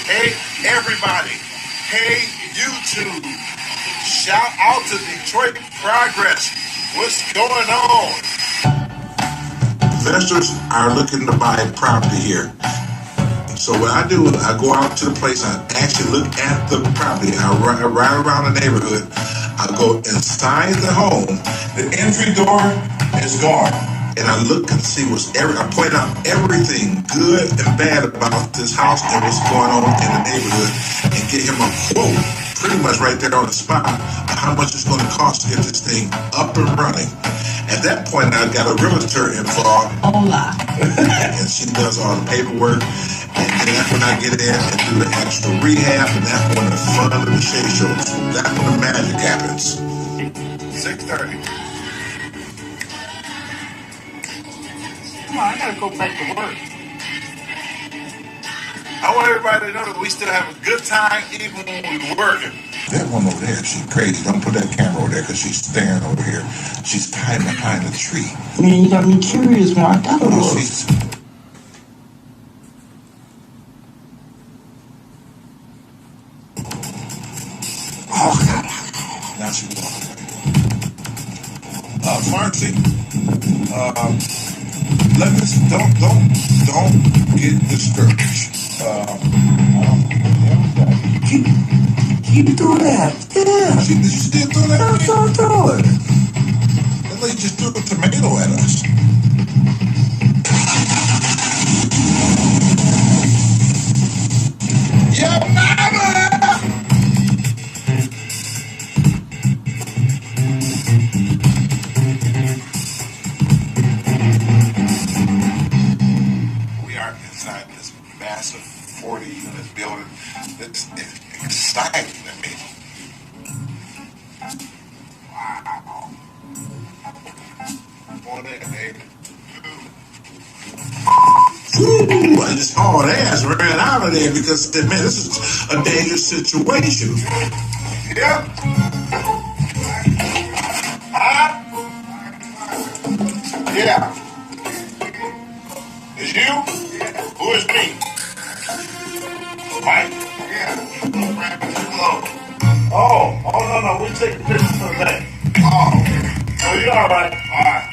Hey, everybody. Hey, YouTube. Shout out to Detroit Progress. What's going on? Investors are looking to buy property here. So what I do, I go out to the place, I actually look at the property, I ride around the neighborhood, I go inside the home, the entry door is gone, and I look and see I point out everything good and bad about this house and what's going on in the neighborhood, and get him a quote, pretty much right there on the spot, of how much it's going to cost to get this thing up and running. At that point, I got a realtor involved. Hola. And she does all the paperwork. And that's when I get in and do the extra rehab, and that's when the fun of the shea shows. That's when the magic happens. 6:30. Come on, I gotta go back to work. I want everybody to know that we still have a good time even when we're working. That one over there, she's crazy. Don't put that camera over there because she's staring over here. She's hiding behind the tree. Man, you got me curious, man. I gotta look. Now she walking away. Marcy, don't get discouraged. Keep doing that. Yeah. Did you still throw that? Don't throw it. That lady just threw a tomato at us. Yo, mama! We are inside this massive 40-unit building. It's exciting to me. Wow. Come on in, baby. Ooh, I just hauled ass ran out of there because, man, this is a dangerous situation. Yep. Huh? Yeah. Is you? Who is me? Mike? Yeah. Oh, no, we take pictures of that. Oh, you all right? All right.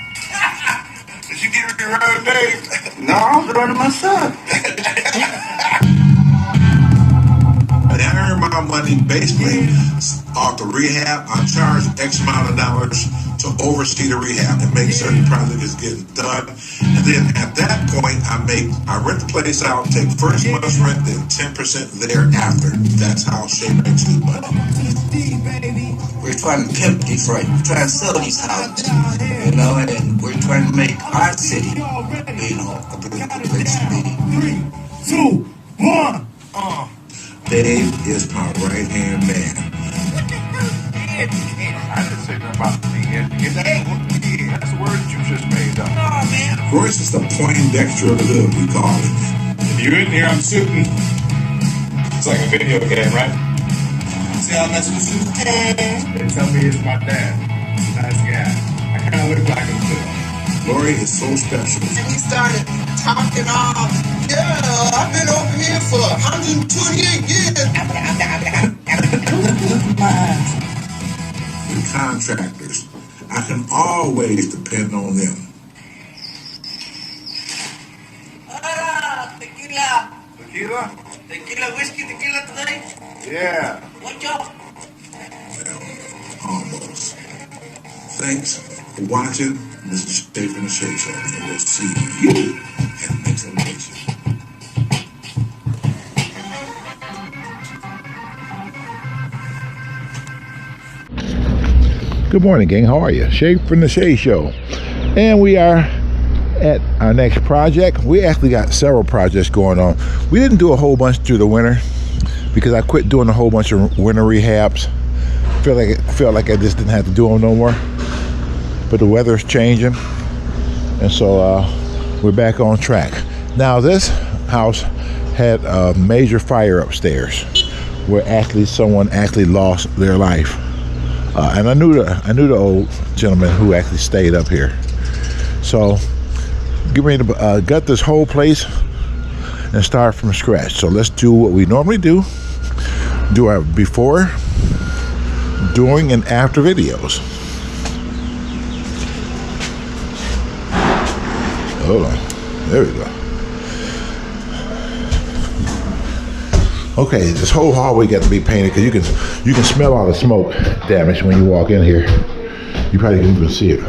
Did you get your own name? No, I'm running myself. I earn my money basically off the rehab. I charge X amount of dollars to oversee the rehab and make sure the project is getting done. And then at that point, I rent the place out, take first month's rent, then 10% thereafter. That's how Shea makes his money. We're trying to pimp Detroit. We're trying to sell these houses, and we're trying to make our city, a beautiful place to be. 3, 2, 1. Dave is my right-hand man. I didn't say nothing about the that's the word that you just made up. Oh, man. Royce is the Poindexter of the hood, we call it. If you're in here, I'm shooting. It's like a video game, right? See how much we shoot? They tell me it's my dad. Nice guy. I kind of look like him, too. Lori is so special. And we started talking all, I've been over here for 128 years. The contractors, I can always depend on them. Tequila. Tequila? Tequila, whiskey, tequila today? Yeah. What y'all? Well, almost. Thanks for watching. This is Shea from the Shea Show, and we'll see you at the next elevation. Good morning, gang. How are you? Shea from the Shea Show. And we are at our next project. We actually got several projects going on. We didn't do a whole bunch through the winter because I quit doing a whole bunch of winter rehabs. Felt like I just didn't have to do them no more. But the weather's changing, and so we're back on track. Now this house had a major fire upstairs where someone actually lost their life. And I knew the old gentleman who actually stayed up here. So get ready to gut this whole place and start from scratch. So let's do what we normally do our before, during, and after videos. Hold on, there we go. Okay, this whole hallway got to be painted because you can smell all the smoke damage when you walk in here. You probably can even see it.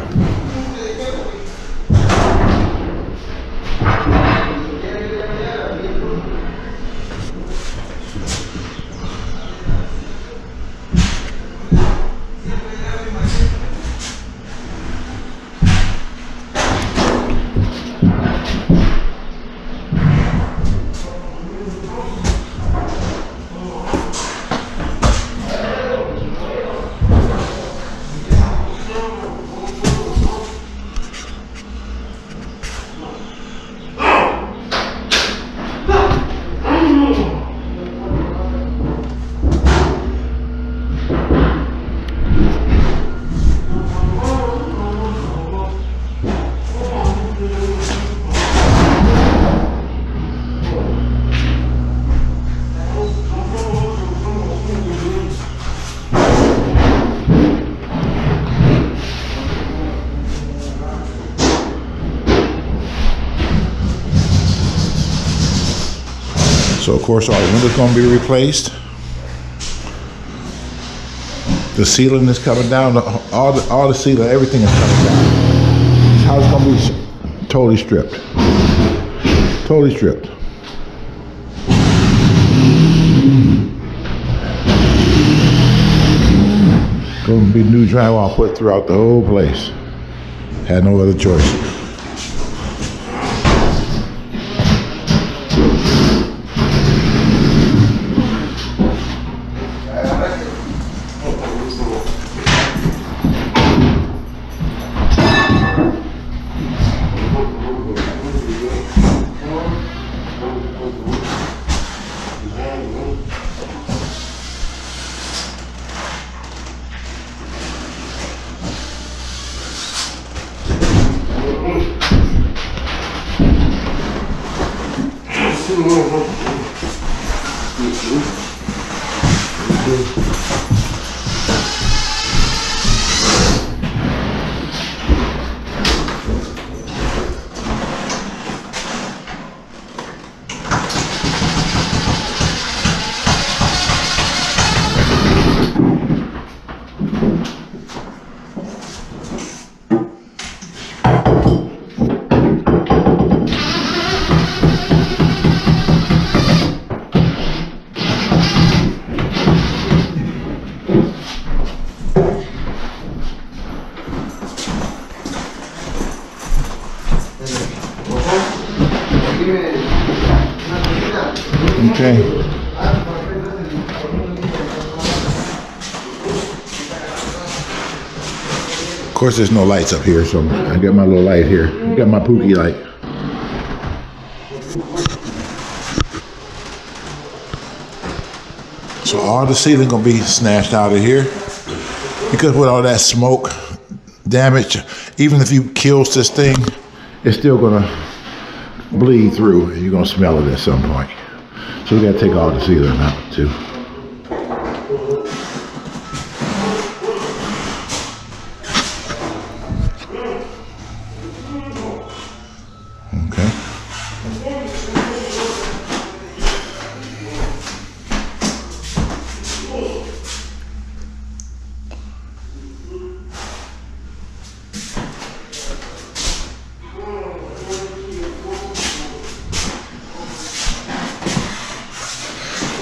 So of course all the windows going to be replaced. The ceiling is coming down. All the ceiling, everything is coming down. This house is going to be totally stripped. Totally stripped. Going to be new drywall put throughout the whole place. Had no other choice. Okay. Of course, there's no lights up here, so I got my little light here. I got my Pookie light. So all the ceiling gonna be snatched out of here because with all that smoke damage, even if you kills this thing, it's still gonna bleed through, and you're gonna smell it at some point. So we gotta take all the ceiling out too. Okay.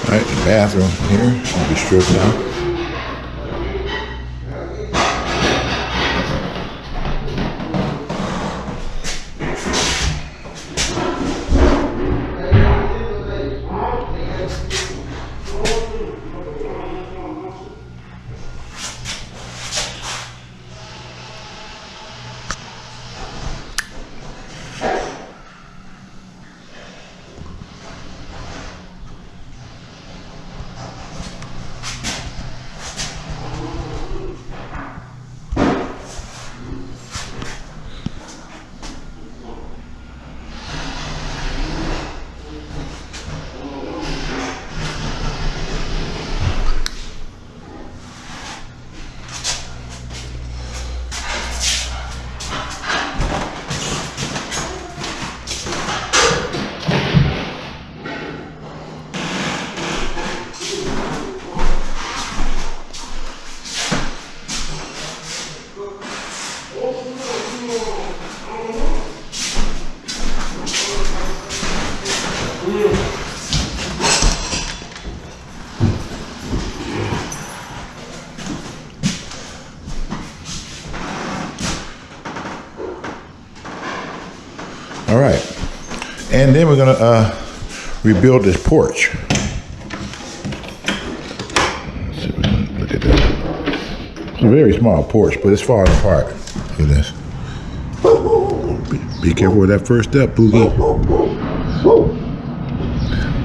All right, the bathroom here will be stripped out. All right. And then we're gonna rebuild this porch. Let's see if we can look at that. It's a very small porch, but it's falling apart. Look at this. Be careful with that first step, Poogie.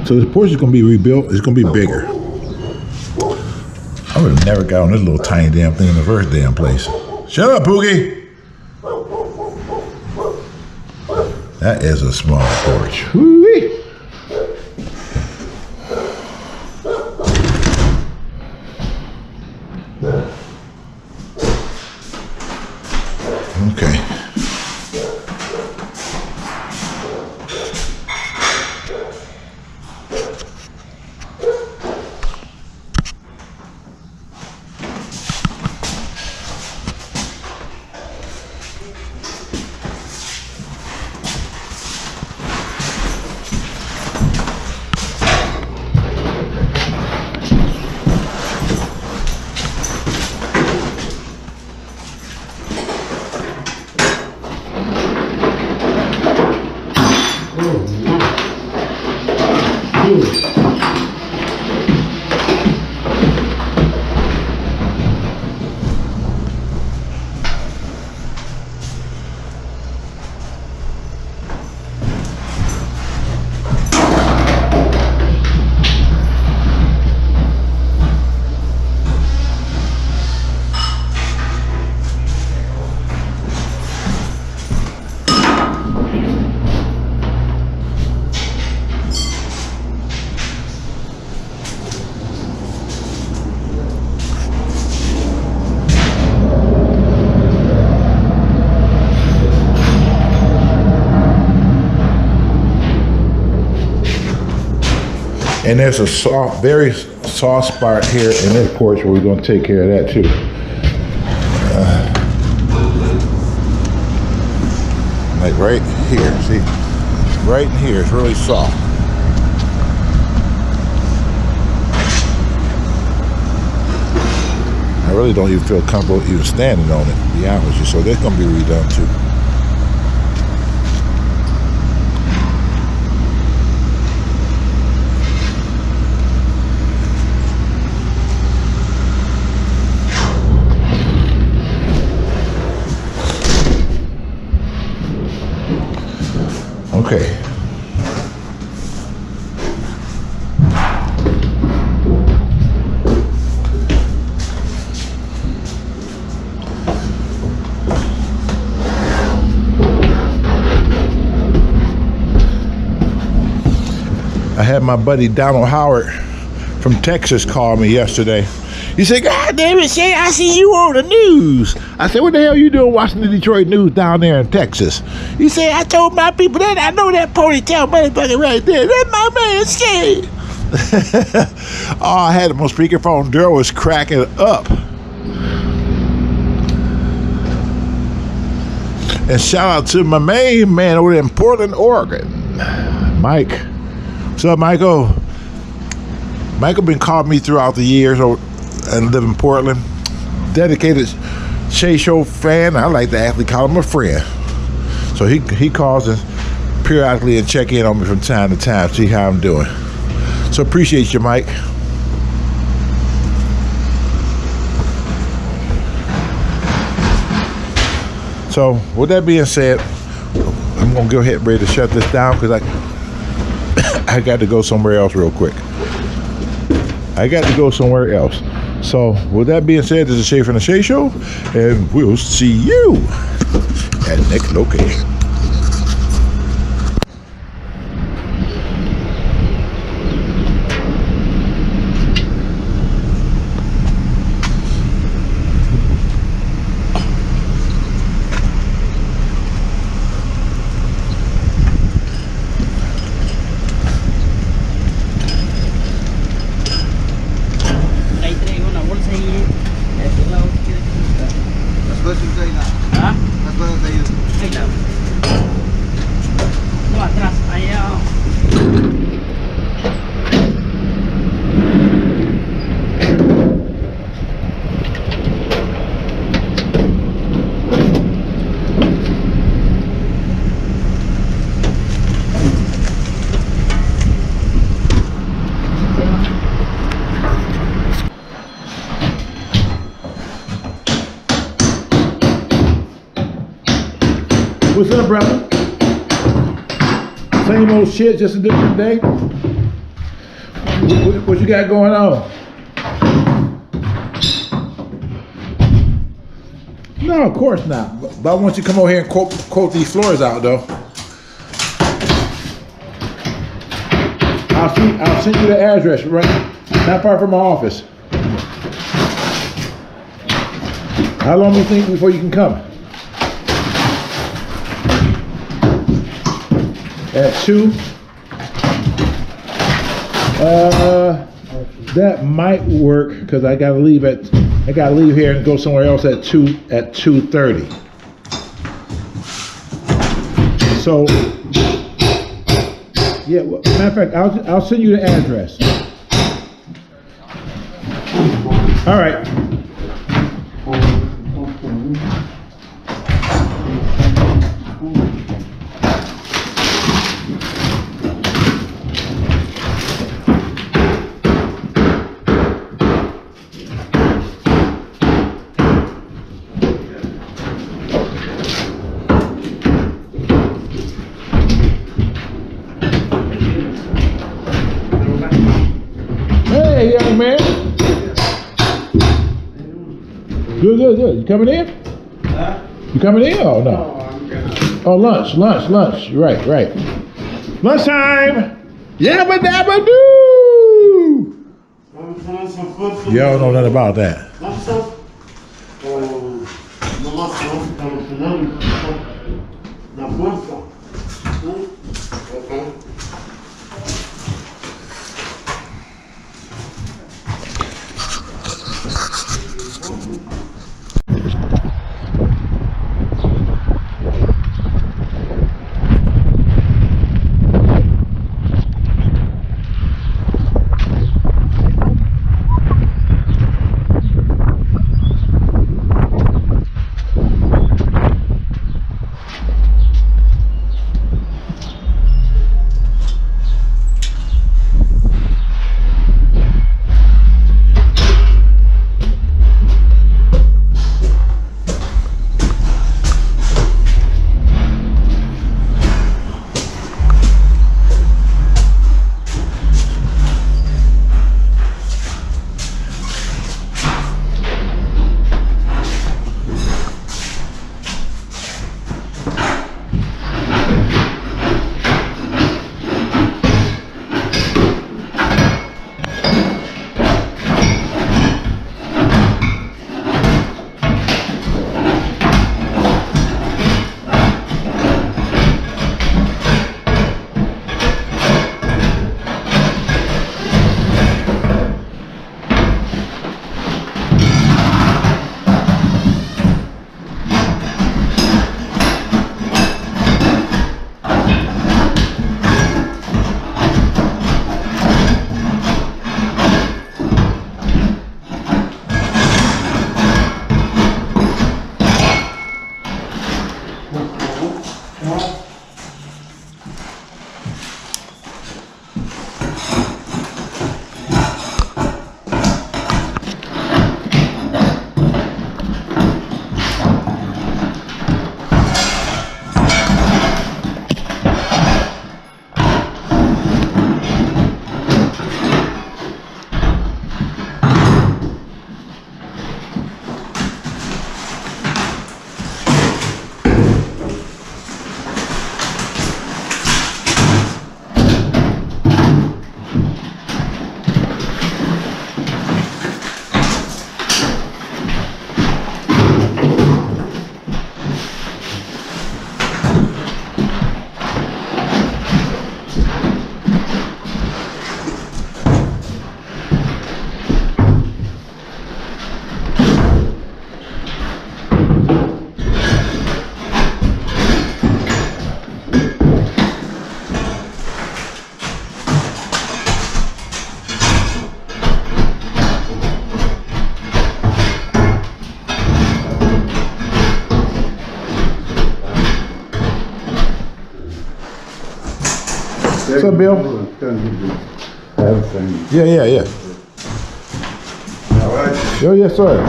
So this porch is gonna be rebuilt. It's gonna be bigger. I would have never got on this little tiny damn thing in the first damn place. Shut up, Poogie. That is a small porch. Woo-wee. Okay. And there's a soft, very soft spot here in this porch where we're going to take care of that too. Like right here, see? Right in here, it's really soft. I really don't even feel comfortable even standing on it, to be honest with you. So that's going to be redone too. Okay. I had my buddy Donald Howard from Texas call me yesterday. He said, "God damn it, Shea, I see you on the news." I said, "What the hell you doing watching the Detroit news down there in Texas?" He said, "I told my people that I know that ponytail motherfucker right there. That's my man, Shea." Oh, I had him on speakerphone. Daryl was cracking up. And shout out to my main man over in Portland, Oregon, Mike. What's up, Michael? Michael been calling me throughout the years and live in Portland. Dedicated Shea Show fan. I like to actually call him a friend. So he calls us periodically and check in on me from time to time, see how I'm doing. So appreciate you, Mike. So with that being said, I'm gonna go ahead and ready to shut this down because I got to go somewhere else real quick. I got to go somewhere else. So with that being said, this is Shea from the Shea Show, and we'll see you at the next location. What's up, brother? Same old shit, just a different day. What you got going on? No, of course not. But I want you to come over here and quote these floors out, though. I'll send you the address, right? Not far from my office. How long do you think before you can come? At 2? That might work because I gotta leave here and go somewhere else at 2:30. So yeah, well, matter of fact, I'll send you the address. All right. Hey, young man. Good. You coming in? Huh? You coming in or no? Oh, I'm good. Oh, lunch. Right. Lunchtime. Yabba dabba doo. Y'all know nothing about that. What's up, Bill? Yeah. All right. Oh, yes, sir.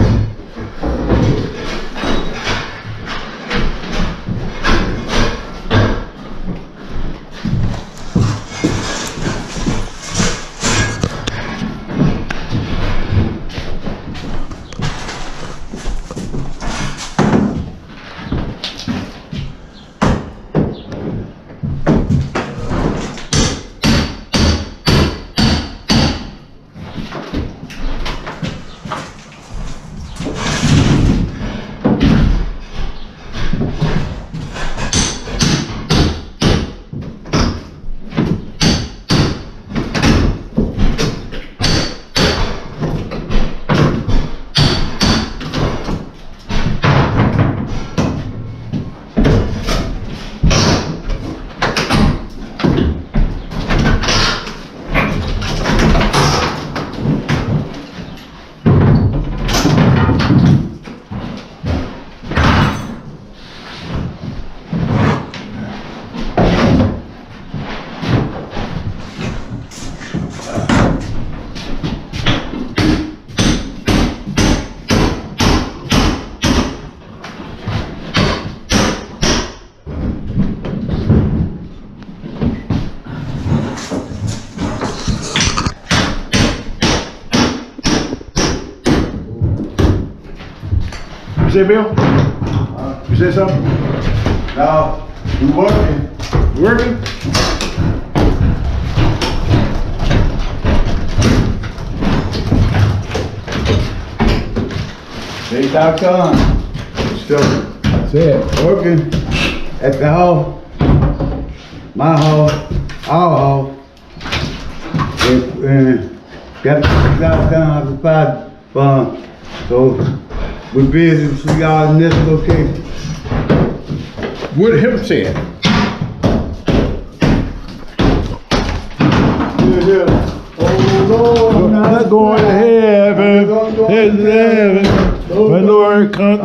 You say, Bill? You say something? No, we working. You working? They talk on. Still That's it. working at the hall. My hall, our hall. Got the job done off the fire farm. So we're busy. We got in this location. What him said? Oh Lord, I'm not going to heaven. Heaven, heaven. When the Lord comes.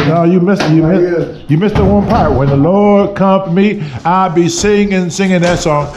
No, you missed the one part. When the Lord come to me, I'll be singing that song.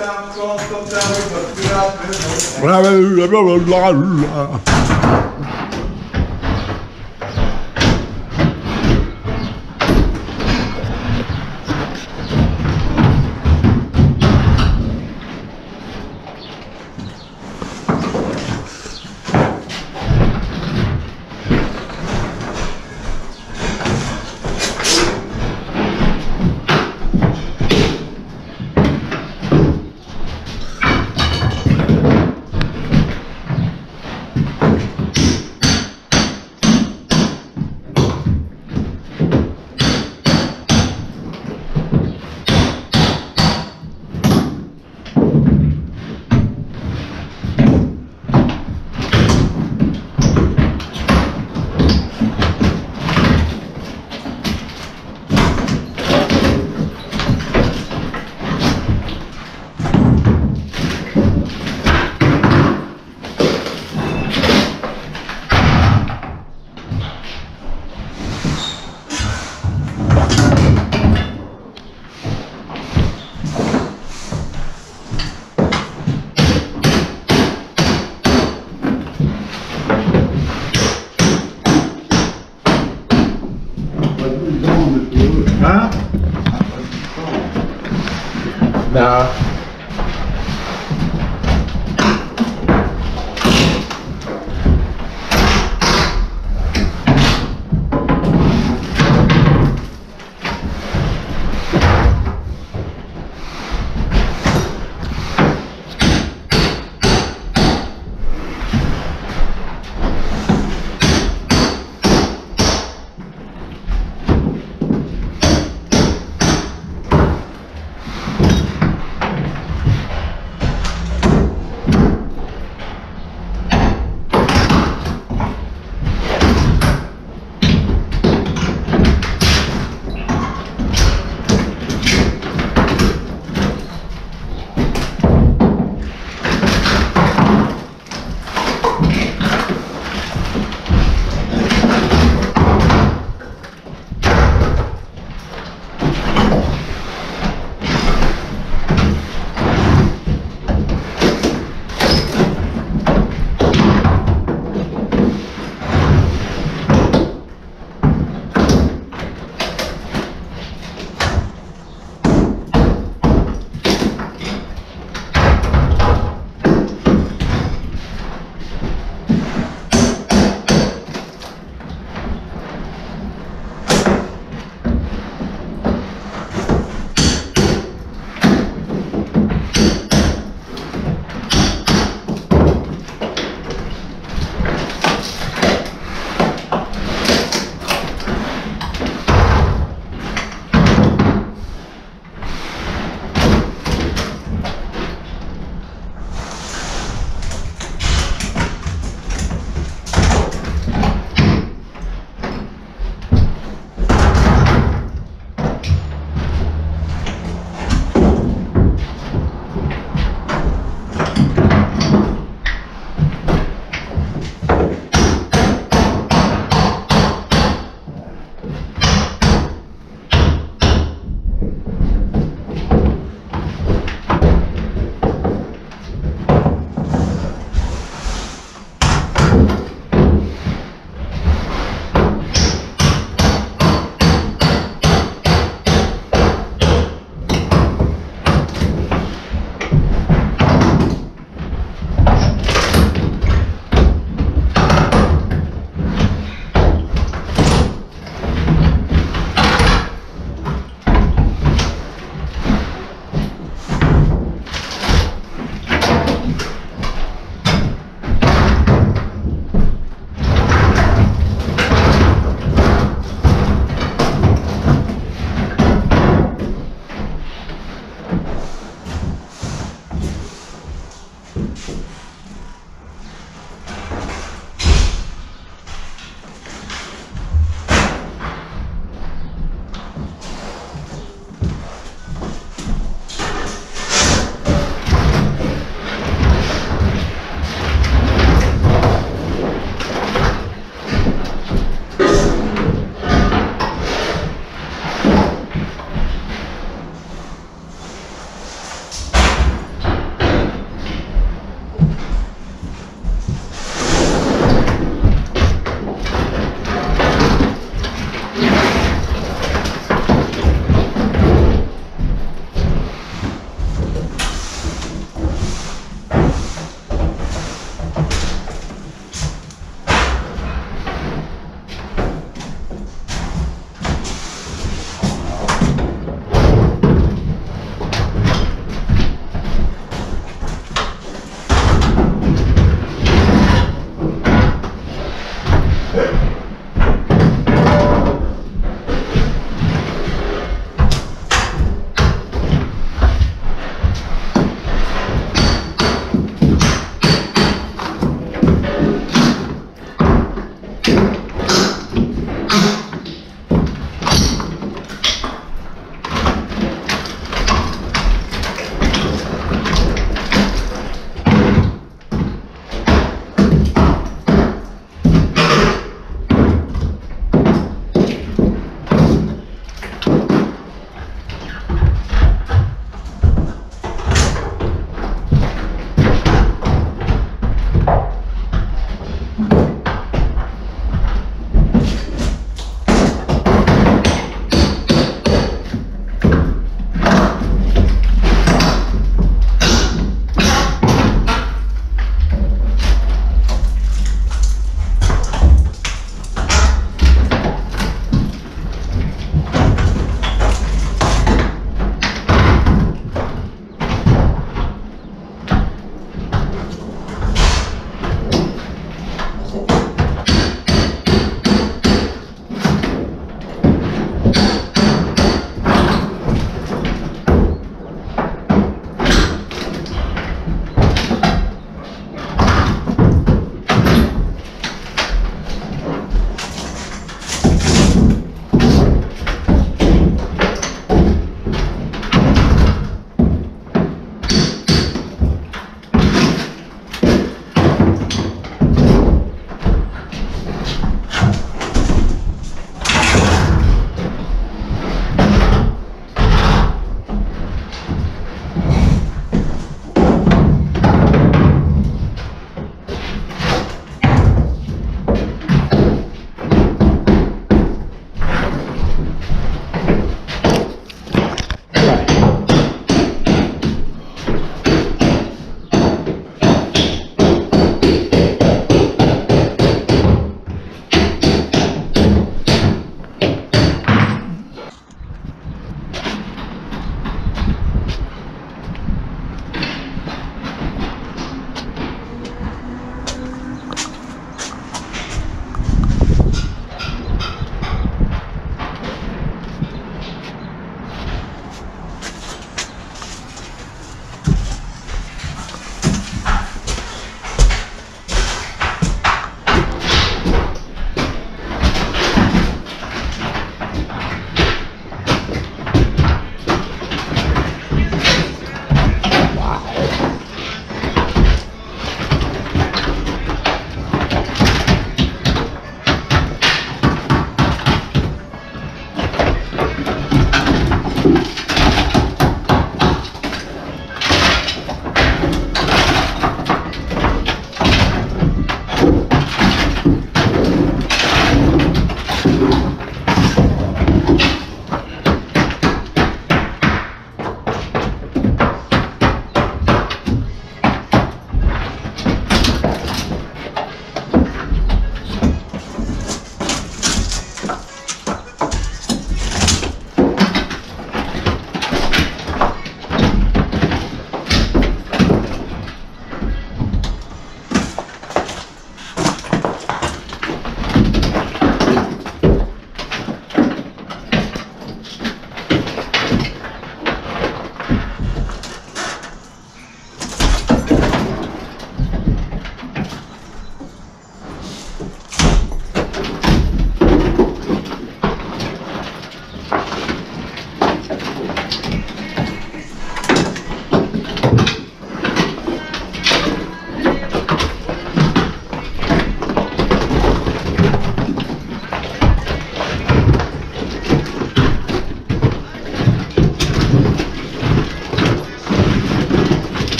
Huh? Nah.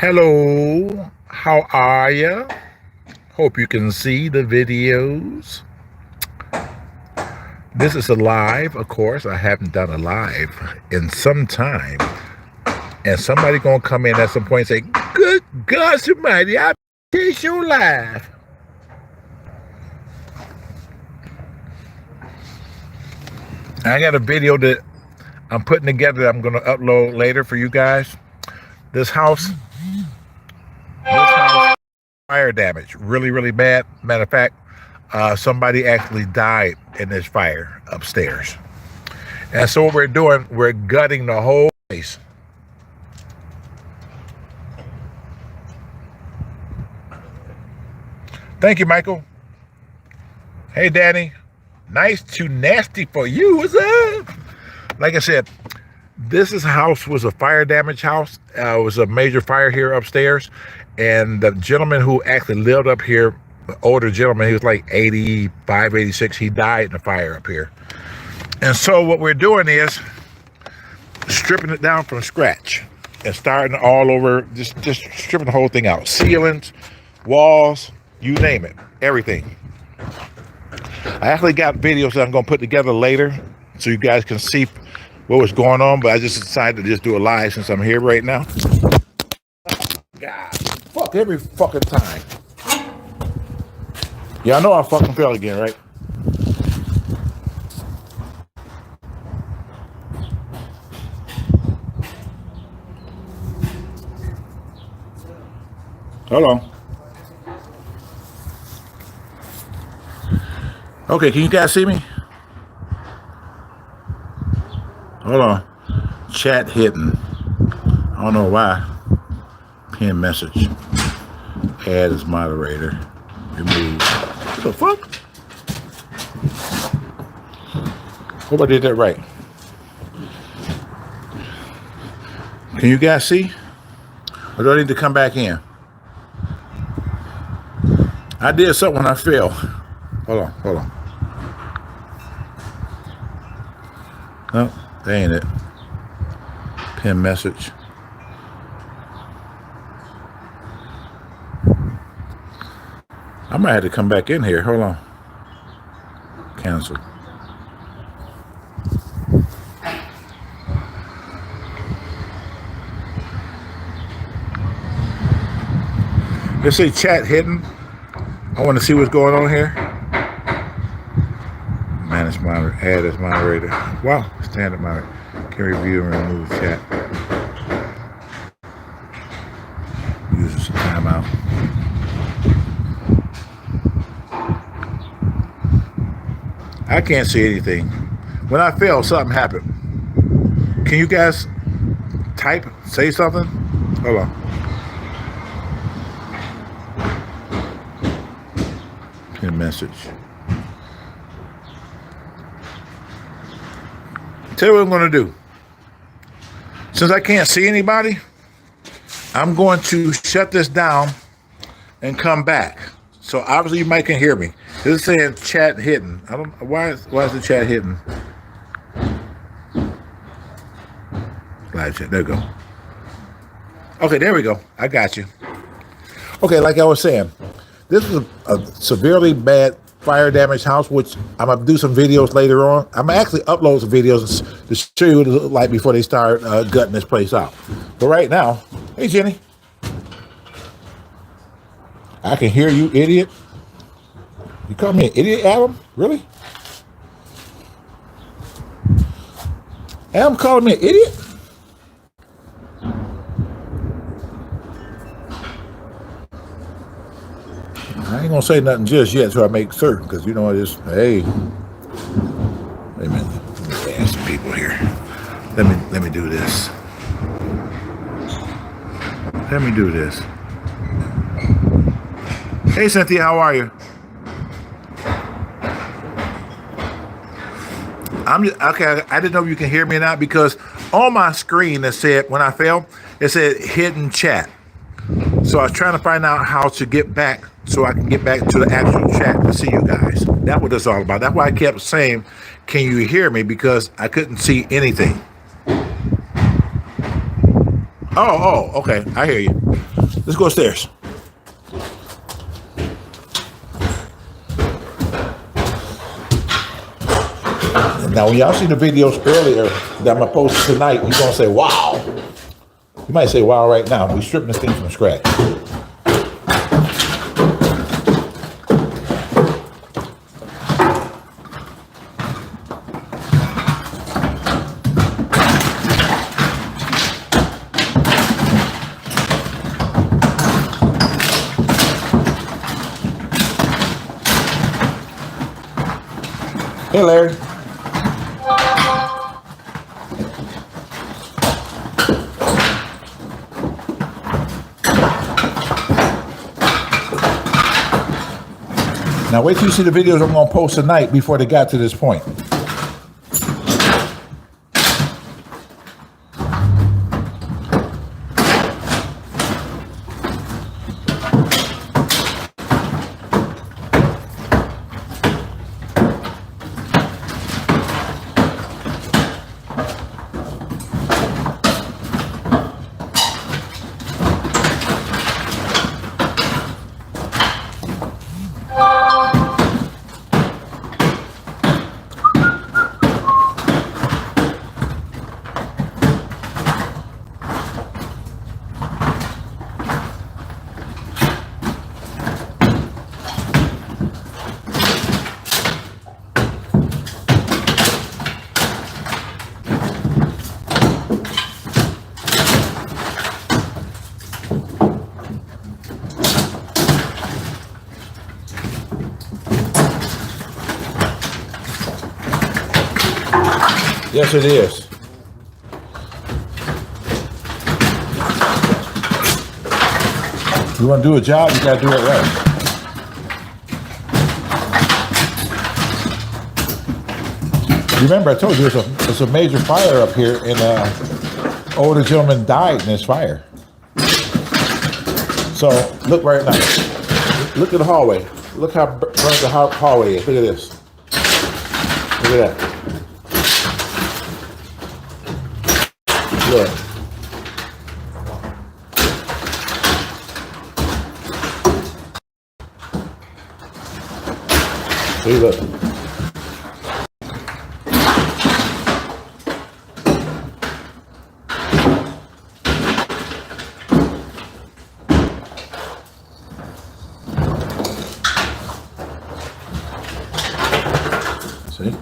Hello, how are ya? Hope you can see the videos. This is a live, of course. I haven't done a live in some time. And somebody gonna come in at some point and say, good God almighty, I chase your live. I got a video that I'm putting together that I'm gonna upload later for you guys. This house fire damage, really, really bad. Matter of fact, somebody actually died in this fire upstairs. And so what we're doing, we're gutting the whole place. Thank you, Michael. Hey, Danny. Nice to nasty for you. What's up? Like I said, this house was a fire damage house. It was a major fire here upstairs. And the gentleman who actually lived up here, the older gentleman, he was like 85, 86. He died in the fire up here. And so what we're doing is stripping it down from scratch and starting all over, just stripping the whole thing out. Ceilings, walls, you name it, everything. I actually got videos that I'm going to put together later so you guys can see what was going on, but I just decided to just do a live since I'm here right now. God, fuck every fucking time. Yeah, I know I fucking fell again, right? Hold on. Okay, can you guys see me? Hold on. Chat hidden. I don't know why. Pin message. Add as moderator. Remove. What the fuck? Hope I did that right. Can you guys see? Or do I need to come back in? I did something when I fell. Hold on. No, that ain't it. Pin message. I might have to come back in here. Hold on. Cancel. Let's say chat hidden. I want to see what's going on here. Manage moderator, add as moderator. Wow, standard moderator. Can review and remove chat. Use some timeout. I can't see anything. When I fell, something happened. Can you guys type, say something? Hold on. Pin message. Tell you what I'm going to do. Since I can't see anybody, I'm going to shut this down and come back. So obviously you might can hear me. This is saying chat hidden. I don't know why is the chat hidden? Live chat. There we go. Okay, there we go. I got you. Okay, like I was saying, this is a severely bad fire damaged house, which I'm gonna do some videos later on. I'm gonna actually upload some videos to show you what it looked like before they start gutting this place out. But right now, hey Jenny, I can hear you, idiot. You call me an idiot, Adam? Really? Adam calling me an idiot? I ain't gonna say nothing just yet until I make certain, because you know I just, hey, wait a minute, let me ask some people here. Let me do this. Let me do this. Hey Cynthia, how are you? Okay. I didn't know if you can hear me or not, because on my screen it said, when I fell, it said hidden chat. So I was trying to find out how to get back so I can get back to the actual chat to see you guys. That's what it's all about. That's why I kept saying, can you hear me? Because I couldn't see anything. Oh, okay. I hear you. Let's go upstairs. Now, when y'all see the videos earlier that I'm going to post tonight, you're going to say, wow. You might say, wow, right now. We're stripping this thing from scratch. Hey, Larry. Now wait till you see the videos I'm going to post tonight before they got to this point. Yes, it is. You want to do a job, you got to do it right. Remember, I told you there's a major fire up here, and older gentleman died in this fire. So look right now. Look at the hallway. Look how burnt the hallway is. Look at this. Look at that. Look. See, look. See?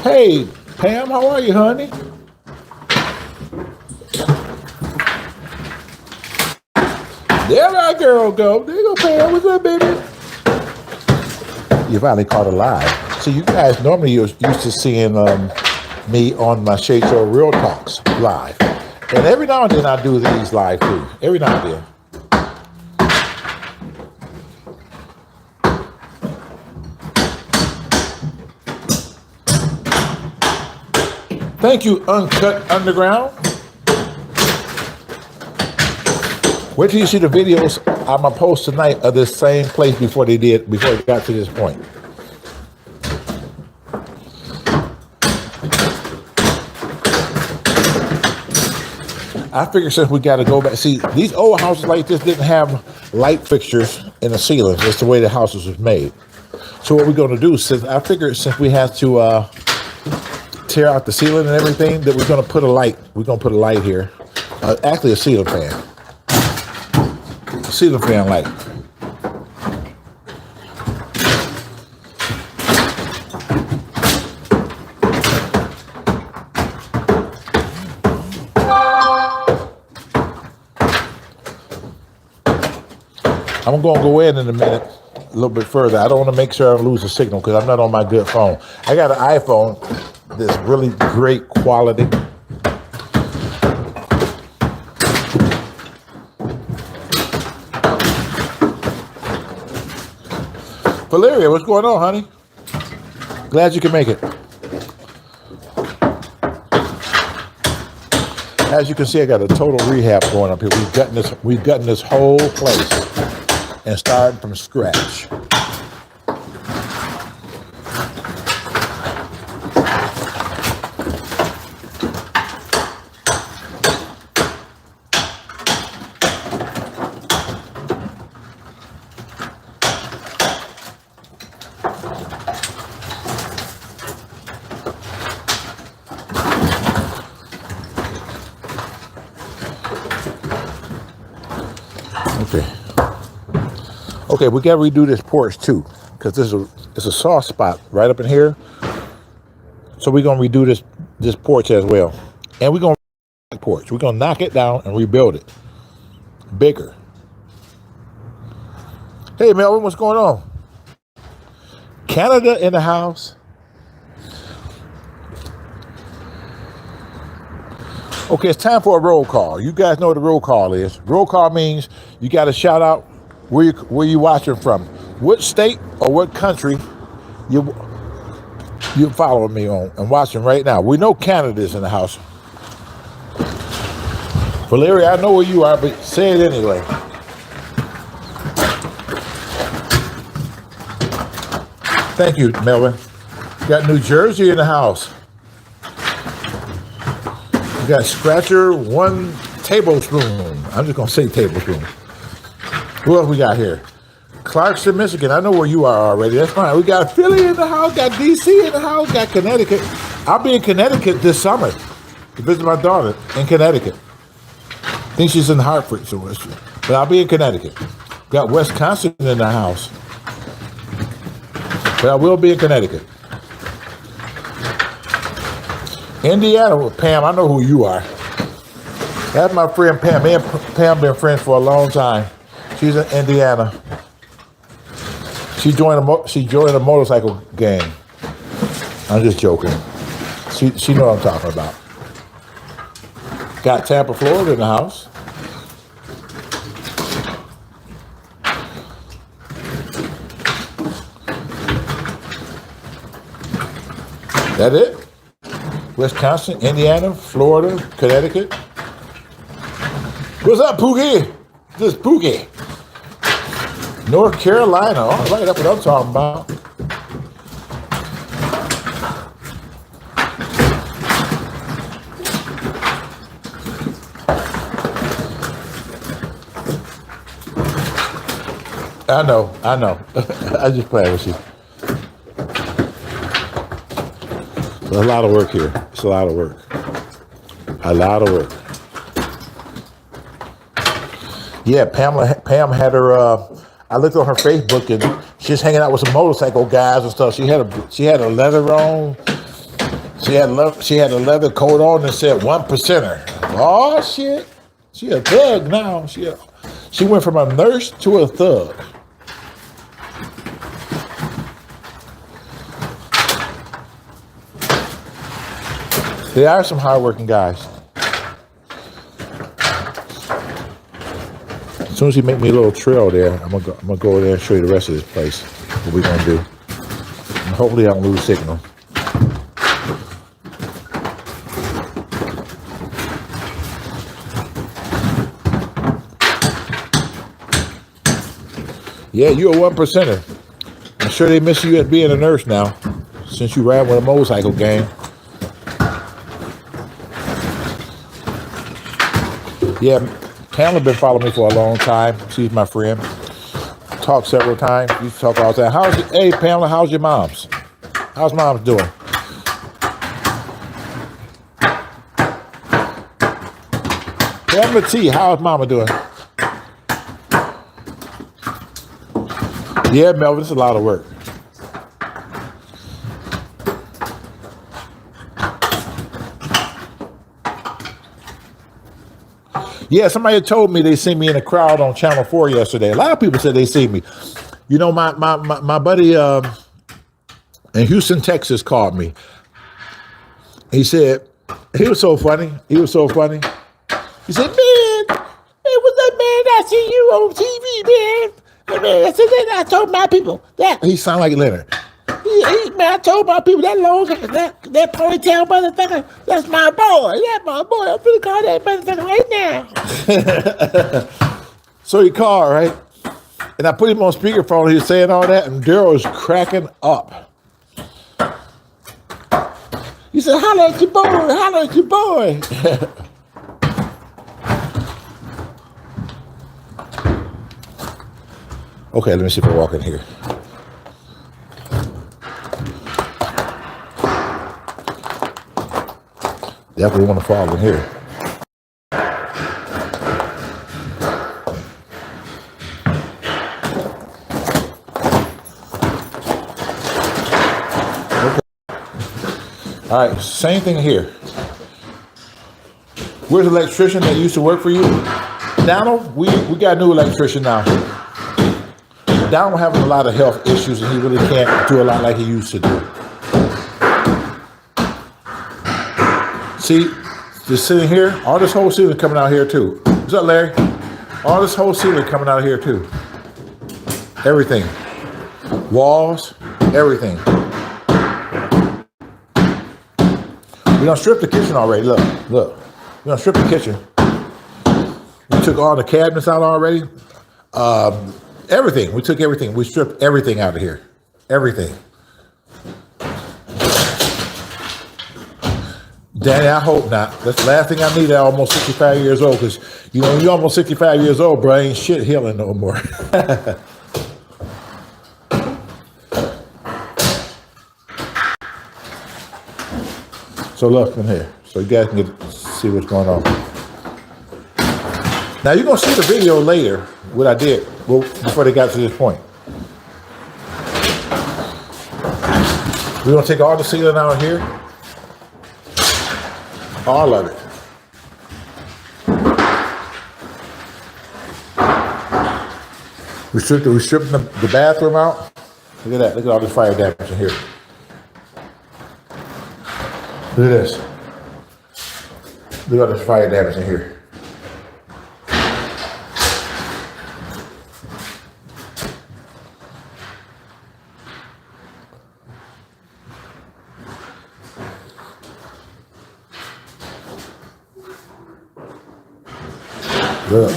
Hey, Pam, how are you, honey? There my girl go. There you go, Pam. What's up, baby? You finally caught her live. So you guys normally used to seeing me on my Shea Show Real Talks live. And every now and then I do these live too. Every now and then. Thank you, Uncut Underground. Wait till you see the videos I'm gonna post tonight of this same place before it got to this point. I figure since we gotta go back, see, these old houses like this didn't have light fixtures in the ceilings. That's the way the houses was made. So what we're gonna do, since we have to tear out the ceiling and everything, that we're gonna put a light. We're gonna put a light here. Actually, a ceiling fan. A ceiling fan light. I'm gonna go in a minute, a little bit further. I don't want to make sure I lose the signal because I'm not on my good phone. I got an iPhone that's really great quality. Valeria, what's going on, honey? Glad you can make it. As you can see, I got a total rehab going up here. We've gotten this whole place and started from scratch. Okay, we gotta redo this porch too, because it's a soft spot right up in here. So we're gonna redo this porch as well, and we're gonna knock it down and rebuild it bigger. Hey Melvin, what's going on? Canada in the house. Okay, it's time for a roll call. You guys know what a roll call is. Roll call means you got to shout out where you watching from, what state or what country you following me on and watching right now. We know Canada's in the house. Valeria, I know where you are, but say it anyway. Thank you, Melvin. Got New Jersey in the house. We got Scratcher 1 tablespoon. I'm just gonna say tablespoon. Who else we got here? Clarkston, Michigan. I know where you are already. That's fine. We got Philly in the house, got DC in the house, got Connecticut. I'll be in Connecticut this summer to visit my daughter in Connecticut. I think she's in Hartford, but I'll be in Connecticut. Got Wisconsin in the house. But I will be in Connecticut. Indiana, Pam, I know who you are. That's my friend Pam. Me and Pam been friends for a long time. She's in Indiana. She joined a motorcycle gang. I'm just joking. She know what I'm talking about. Got Tampa, Florida in the house. That it? Wisconsin, Indiana, Florida, Connecticut. What's up, Pookie? This is Pookie. North Carolina. All right, that's what I'm talking about. I know. I just play with you. It's a lot of work here. It's a lot of work. Yeah, Pam had her. I looked on her Facebook and she's hanging out with some motorcycle guys and stuff. She had a leather on. She had a leather coat on that said 1%er. Oh shit! She a thug now. She went from a nurse to a thug. They are some hardworking guys. As soon as you make me a little trail there, I'm gonna go over there and show you the rest of this place. What we're gonna do. And hopefully I don't lose signal. Yeah, you're a 1%er. I'm sure they miss you as being a nurse now, since you ran with a motorcycle gang. Yeah, Pamela been following me for a long time. She's my friend. Talked several times. Used to talk all the time. Hey, Pamela, how's your mom's? How's mom's doing? Pamela T, how's mama doing? Yeah, Melvin, it's a lot of work. Yeah, somebody told me they seen me in a crowd on Channel 4 yesterday. A lot of people said they see me. You know, my buddy in Houston, Texas called me. He said, he was so funny. He said, man, what's that, man? I see you on TV, man. I said, I told my people that. He sounded like Leonard. Yeah, Man, I told my people that long, that ponytail motherfucker, that's my boy. That's my boy. I'm finna call that motherfucker right now. So he called, right? And I put him on speakerphone. He was saying all that, and Daryl was cracking up. He said, holla at your boy, holla at your boy. Okay, let me see if I walk in here. Definitely want to fall in here. Okay. All right, same thing here. Where's the electrician that used to work for you? Donald, we got a new electrician now. Donald having a lot of health issues and he really can't do a lot like he used to do. See, just sitting here, all this whole ceiling coming out here too. What's up, Larry? All this whole ceiling coming out here too. Everything. Walls, everything. We done stripped the kitchen already. Look. We done stripped the kitchen. We took all the cabinets out already. Everything. We took everything. We stripped everything out of here. Everything. Danny, I hope not. That's the last thing I need at almost 65 years old, because, you know, when you're almost 65 years old, bro, ain't shit healing no more. So look in here, so you guys can see what's going on. Now you're gonna see the video later, what I did before they got to this point. We're gonna take all the ceiling out here, all of it. We're stripping the bathroom out. Look at that, look at all this fire damage in here. Look at this. Look at all this fire damage in here. Look.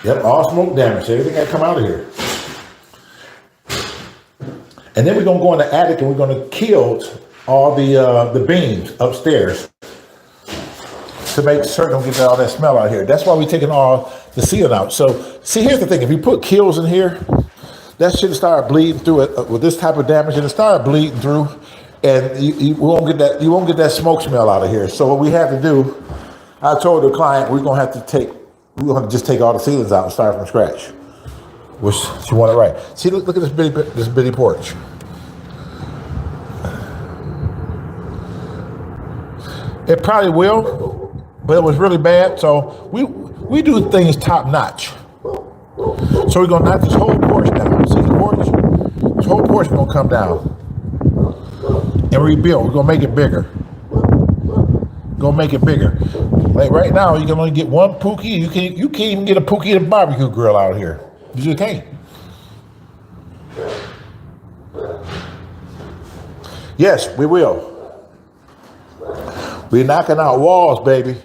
Yep, all smoke damage. Everything got to come out of here. And then we're gonna go in the attic and we're gonna kill all the beams upstairs to make certain we get all that smell out here. That's why we're taking all the ceiling out. So, see, here's the thing: if you put kills in here, that shit start bleeding through it with this type of damage, and it start bleeding through, and you won't get that. You won't get that smoke smell out of here. So what we have to do, I told the client we're gonna just take all the ceilings out and start from scratch. Which she wanted right. See, look at this bitty porch. It probably will, but it was really bad. So we do things top notch. So we're gonna knock this whole porch down. See the porch? This whole porch is gonna come down and rebuild. We're gonna make it bigger. Gonna make it bigger. Like right now, you can only get one Pookie. You can't even get a Pookie at a barbecue grill out here. You just can't. Yes, we will. We're knocking out walls, baby.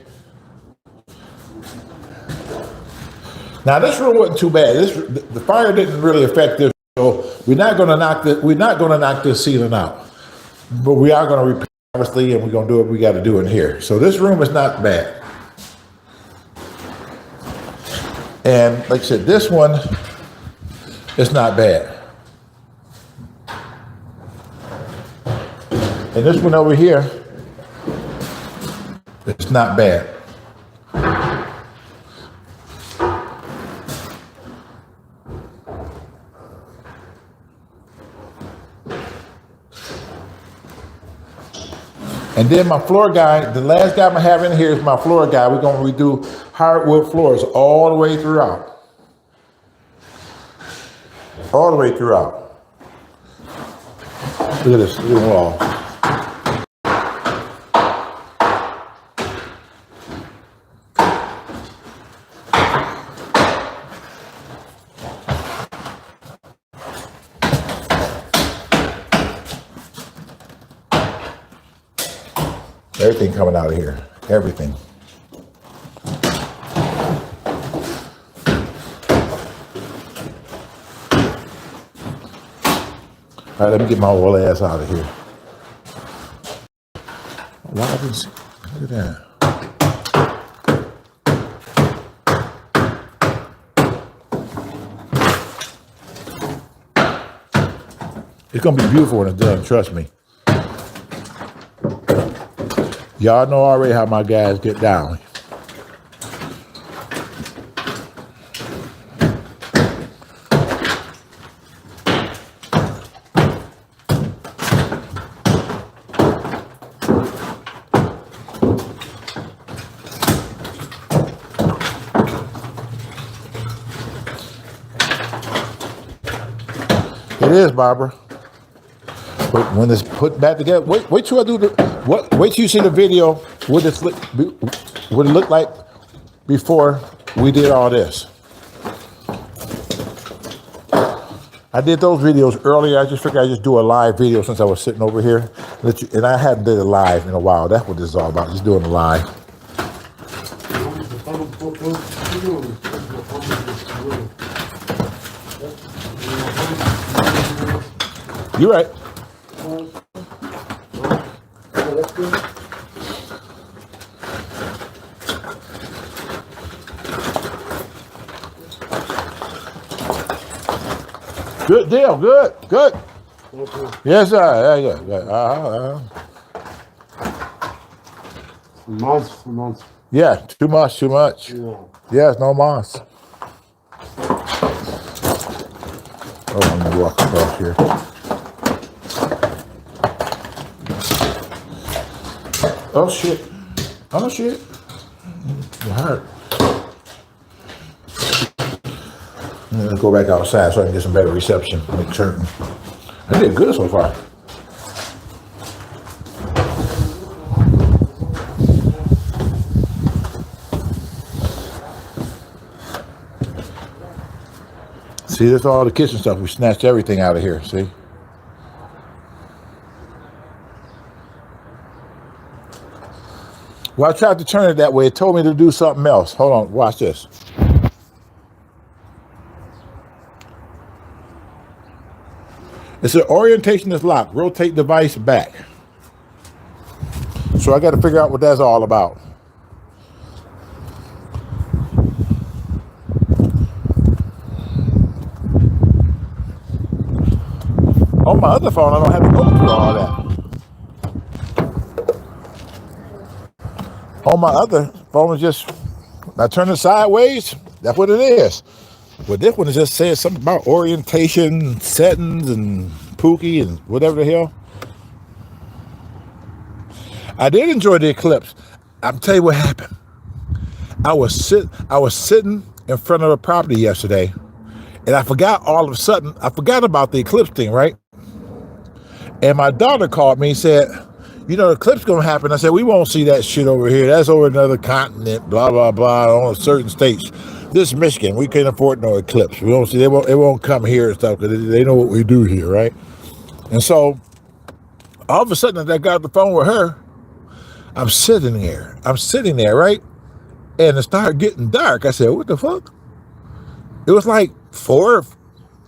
Now this room wasn't too bad. The fire didn't really affect this, so we're not going to knock this ceiling out. But we are going to repair obviously, and we're going to do what we got to do in here. So this room is not bad. And like I said, this one is not bad. And this one over here, it's not bad. And then my floor guy, the last guy I'm gonna have in here is my floor guy. We're gonna redo hardwood floors all the way throughout. All the way throughout. Look at this, look at the wall. Everything coming out of here. Everything. All right, let me get my old ass out of here. Why I didn't see? Look at that. It's gonna be beautiful when it's done, trust me. Y'all know already how my guys get down. It is, Barbara. But when it's put back together, wait till I do wait till you see the video. What it look like before we did all this. I did those videos earlier. I just figured I'd just do a live video since I was sitting over here. And I hadn't did a live in a while. That's what this is all about, just doing a live. You're right. Good deal. Good. Yes, sir. Yeah. Months. Yeah, too much. Yeah. Yes, no mas. Oh, I'm gonna walk across here. Oh shit. It hurt. Let's go back outside so I can get some better reception. Make certain. I did good so far. See, that's all the kitchen stuff. We snatched everything out of here, see? Well, I tried to turn it that way. It told me to do something else. Hold on, watch this. It said orientation is locked. Rotate device back. So I got to figure out what that's all about. On my other phone, I don't have to go through all that. On my other phone, is just, I turn it sideways. That's what it is. But this one is just saying something about orientation, settings, and Pookie, and whatever the hell. I did enjoy the eclipse. I'm tell you what happened. I was sitting in front of a property yesterday, and I forgot all of a sudden. I forgot about the eclipse thing, right? And my daughter called me and said, "You know, the eclipse gonna happen." I said, "We won't see that shit over here. That's over another continent. Blah blah blah. On certain states. This is Michigan. We can't afford no eclipse. We don't see. It won't come here and stuff because they know what we do here, right?" And so, all of a sudden, as I got off the phone with her, I'm sitting there, right? And it started getting dark. I said, "What the fuck?" It was like 4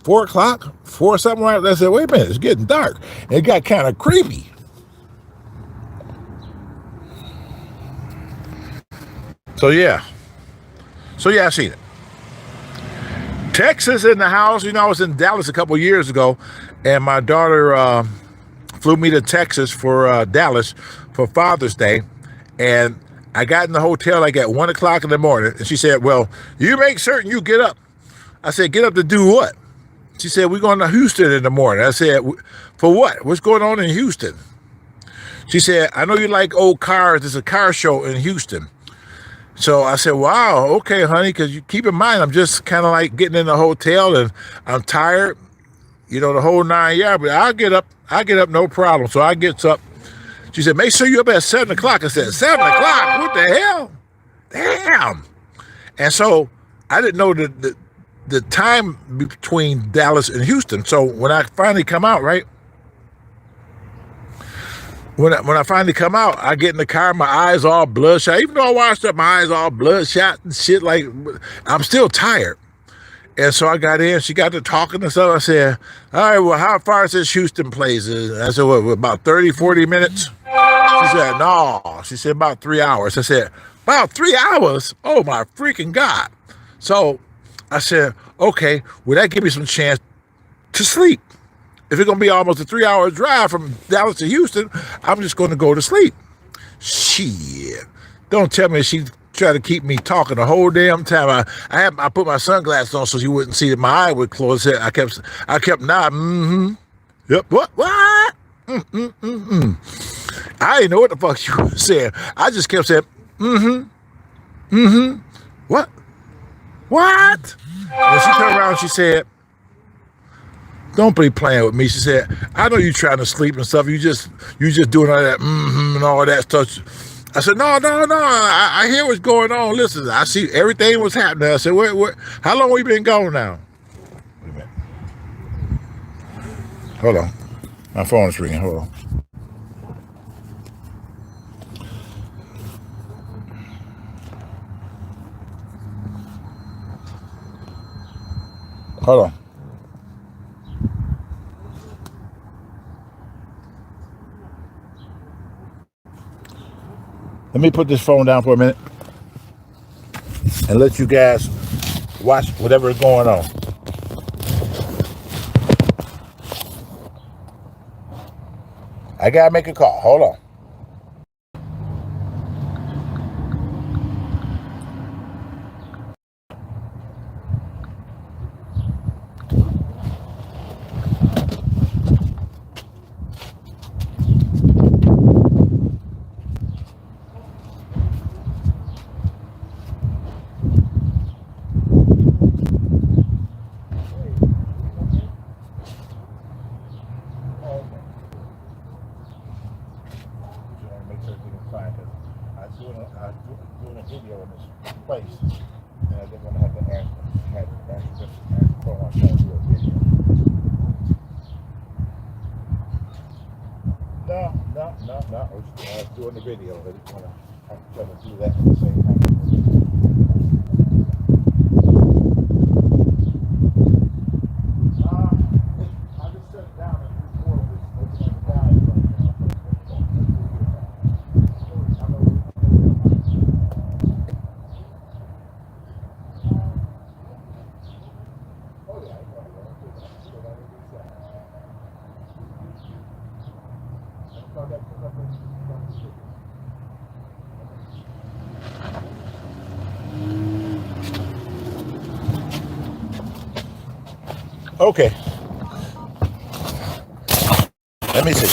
o'clock, 4 something like that. I said, "Wait a minute, it's getting dark." And it got kind of creepy. So yeah, I seen it. Texas in the house. You know, I was in Dallas a couple years ago, and my daughter flew me to Texas for Dallas for Father's Day, and I got in the hotel like at 1 o'clock in the morning, and she said, "Well, you make certain you get up." I said, "Get up to do what?" She said, "We're going to Houston in the morning." I said, "For what? What's going on in Houston?" She said, "I know you like old cars. There's a car show in Houston." So I said, "Wow, okay, honey, because you keep in mind, I'm just kind of like getting in the hotel and I'm tired, you know, the whole 9 yards, but I'll get up, no problem." So I gets up. She said, "Make sure you're up at 7 o'clock. I said, 7 o'clock? What the hell? Damn. And so I didn't know the time between Dallas and Houston. So when I finally come out, right, when I finally come out, I get in the car, my eyes all bloodshot. Even though I washed up, my eyes all bloodshot and shit. Like, I'm still tired. And so I got in, she got to talking and stuff. I said, all right, well, how far is this Houston place? I said, what, about 30, 40 minutes? She said, no. She said, about 3 hours. I said, about 3 hours? Oh, my freaking God. So I said, okay, will that give me some chance to sleep? If it's going to be almost a 3-hour drive from Dallas to Houston, I'm just going to go to sleep. Shit. Don't tell me she tried to keep me talking the whole damn time. I put my sunglasses on so she wouldn't see that my eye would close. I kept nodding. Mm-hmm. Yep. What? I didn't know what the fuck she was saying. I just kept saying, mm-hmm. Mm-hmm. What? And she turned around and she said, don't be playing with me. She said, I know you trying to sleep and stuff. You just doing all that and all that stuff. I said, no. I hear what's going on. Listen, I see everything was happening. I said, what? How long we been gone now? Wait a minute. Hold on. My phone is ringing. Hold on. Hold on. Let me put this phone down for a minute and let you guys watch whatever is going on. I gotta make a call. Hold on. Doing a video in this place, and I didn't want to have to answer the phone. I tried to do a video. No. I was doing the video. I didn't want to have to try to do that at the same time. I just shut it down and record this. Open the guys right now. Okay. Let me see.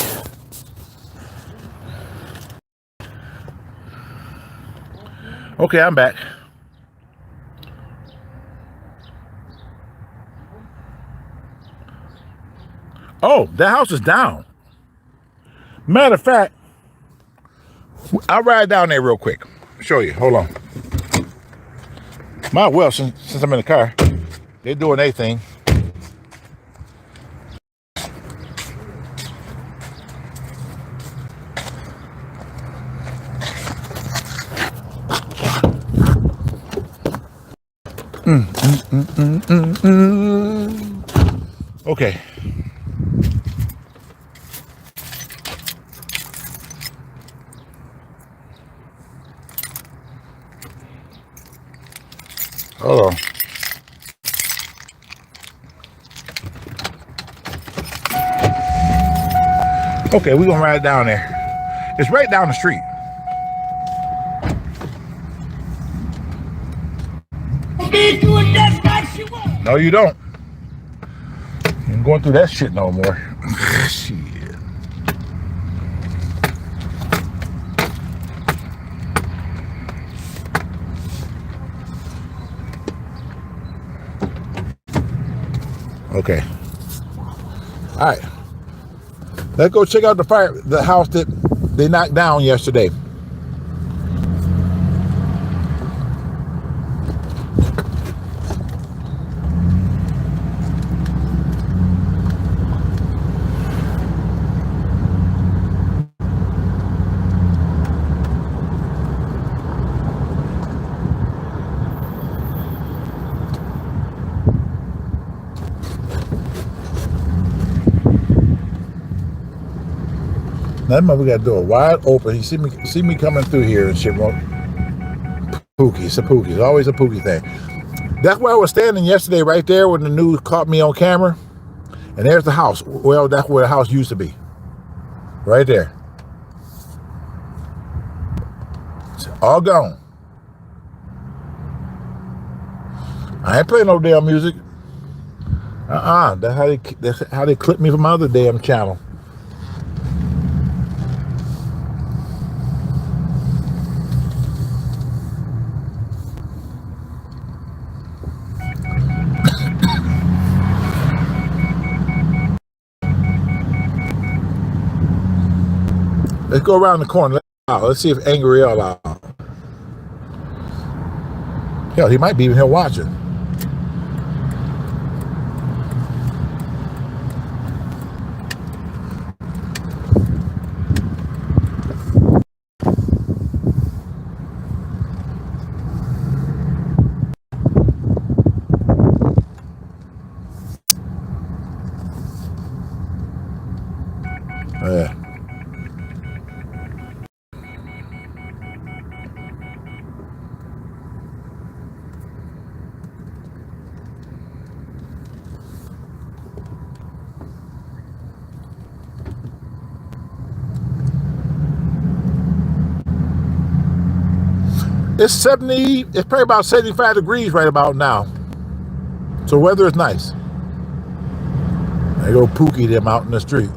Okay, I'm back. Oh, that house is down. Matter of fact, I'll ride down there real quick. Show you. Hold on. Since I'm in the car, they're doing their thing. Okay. Hold on. Okay, we're gonna ride down there. It's right down the street. No, you don't. You ain't going through that shit no more. Shit. Okay. All right. Let's go check out the house that they knocked down yesterday. That mother got the door wide open. He see me coming through here and shit. Pookie, it's a Pookie. It's always a Pookie thing. That's where I was standing yesterday, right there when the news caught me on camera. And there's the house. Well, that's where the house used to be. Right there. It's all gone. I ain't playing no damn music. That's how they clip me from my other damn channel. Let's go around the corner. Let's see if Angry L out. Hell, he might be even here watching. Yeah. It's 70, it's probably about 75 degrees right about now. So weather is nice. There go Pookie them out in the street.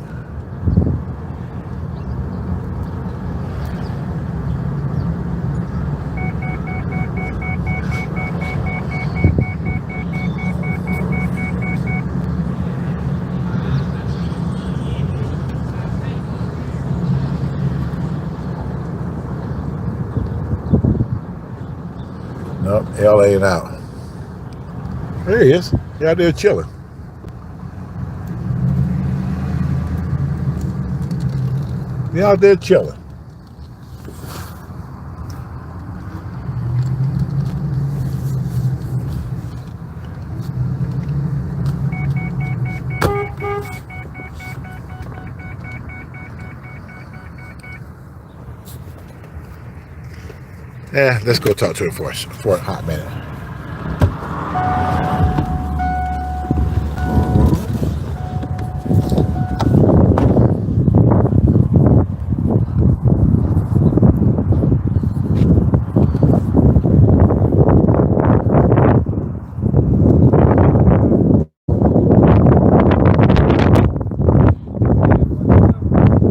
Nope, L ain't out. There he is. He out there chilling. He out there chilling. Yeah, let's go talk to him for a hot minute.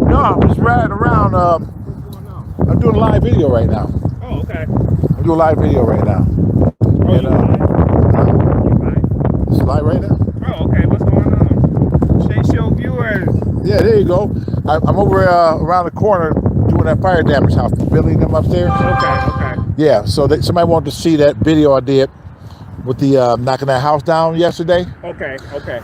No, I'm just riding around. I'm doing a live video right now. Oh, okay. I'm doing a live video right now. Oh, And, you live? it's live right now? Oh, okay. What's going on? Shea Show viewers. Yeah, there you go. I'm over around the corner doing that fire damage house, building them upstairs. Okay. Yeah, so somebody wanted to see that video I did with the knocking that house down yesterday. Okay.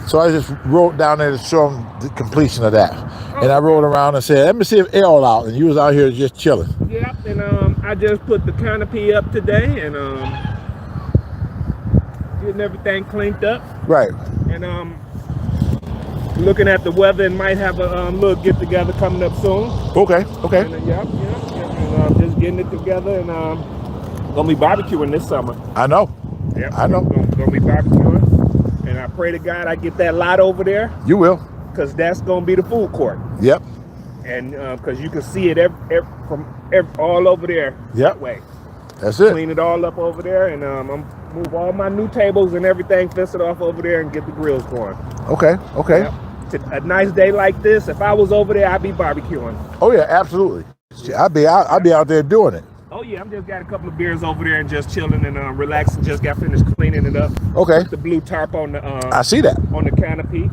So I just rode down there to show them the completion of that. And I rode around and said, let me see if L out. And you was out here just chilling. Yep, and I just put the canopy up today and getting everything cleaned up. Right. And looking at the weather and might have a little get together coming up soon. Okay. And, yep. And just getting it together and gonna be barbecuing this summer. I know. Yep. I know. Gonna be barbecuing, and I pray to God I get that lot over there. You will. Cause that's gonna be the food court. Yep. And cause you can see it from all over there. Yep. That way. That's it. Clean it all up over there, and I'm move all my new tables and everything, fence it off over there, and get the grills going. Okay. Yep. A nice day like this, if I was over there, I'd be barbecuing. Oh yeah, absolutely. I'd be out there doing it. Oh yeah, I'm just got a couple of beers over there and just chilling and relaxing. Just got finished cleaning it up. Okay. Put the blue tarp on the I see that. on the canopy,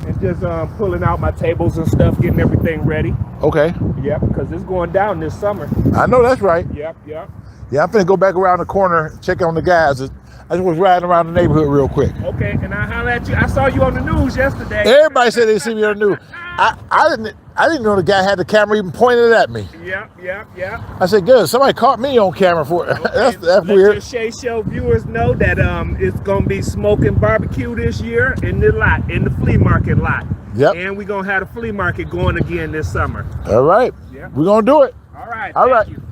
and just pulling out my tables and stuff, getting everything ready. Okay. Yep, because it's going down this summer. I know that's right. Yep. Yeah, I'm finna go back around the corner, check on the guys. I just was riding around the neighborhood real quick. Okay, and I holler at you. I saw you on the news yesterday. Everybody said they see me on the news. I didn't know the guy had the camera even pointed at me. Yep. I said, good, somebody caught me on camera for it. Okay, that's let weird. your Shea Show viewers know that it's gonna be smoking barbecue this year in the lot, in the flea market lot. Yep. And we're going to have the flea market going again this summer. All right. Yep. We're going to do it. All right. All right. Thank you.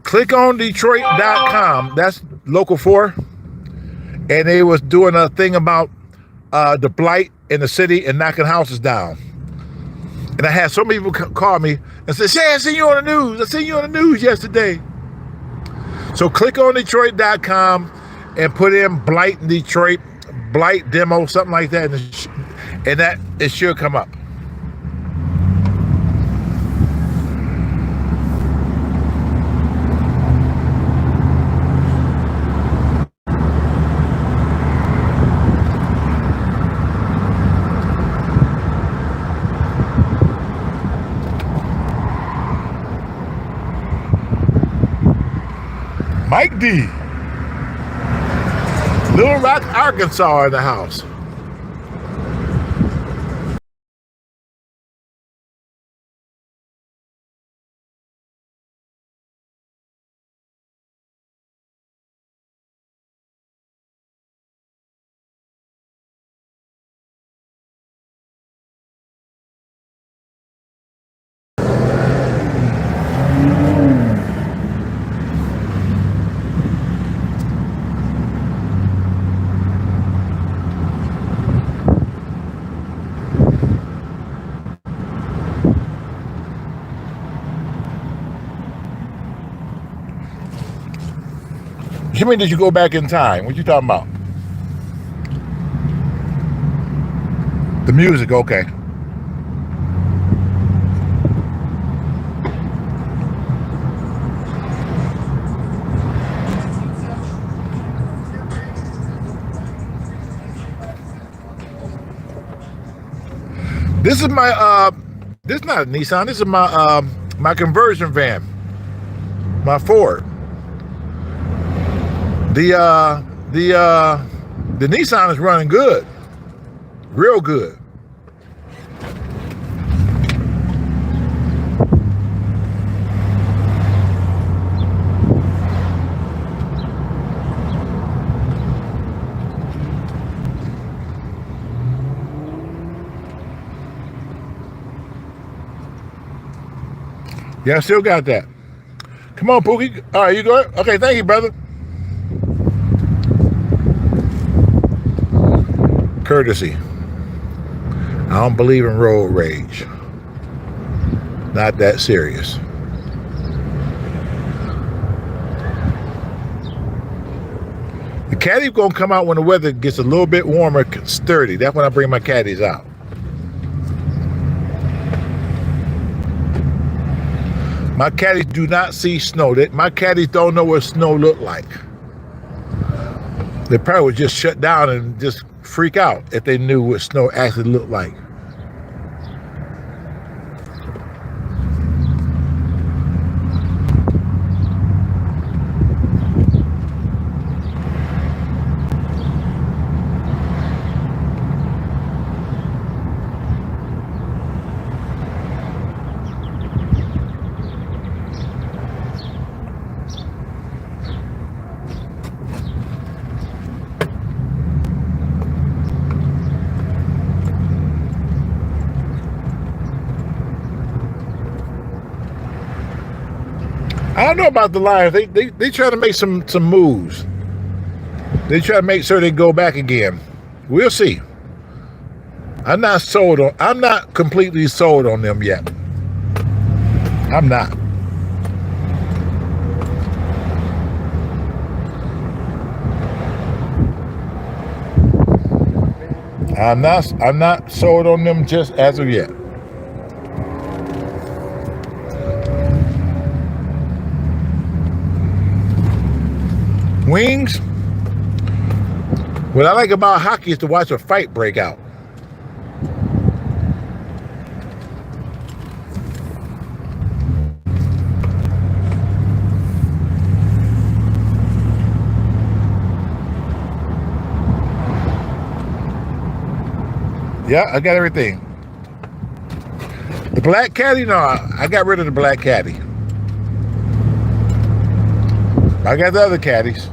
Click on Detroit.com. That's local 4. And they was doing a thing about the blight in the city and knocking houses down. And I had so many people call me and say, "Shay, I seen you on the news. I seen you on the news yesterday." So click on Detroit.com and put in blight in Detroit, blight demo, something like that, and that it should come up. Mike D. Little Rock, Arkansas in the house. You mean did you go back in time? What you talking about? The music, okay. This is my this is not a Nissan, this is my my conversion van. My Ford. The Nissan is running good. Real good. Yeah, I still got that. Come on, Pookie. All right, you good? Okay, thank you, brother. Courtesy. I don't believe in road rage. Not that serious. The caddy's gonna come out when the weather gets a little bit warmer, sturdy. That's when I bring my caddies out. My caddies do not see snow. My caddies don't know what snow look like. They probably would just shut down and just freak out if they knew what snow actually looked like. I don't know about the Lions. They try to make some moves. They try to make sure they go back again. We'll see. I'm not completely sold on them yet. I'm not. I'm not sold on them just as of yet. Wings. What I like about hockey is to watch a fight break out. Yeah, I got everything. The black caddy, no, I got rid of the black caddy. I got the other caddies.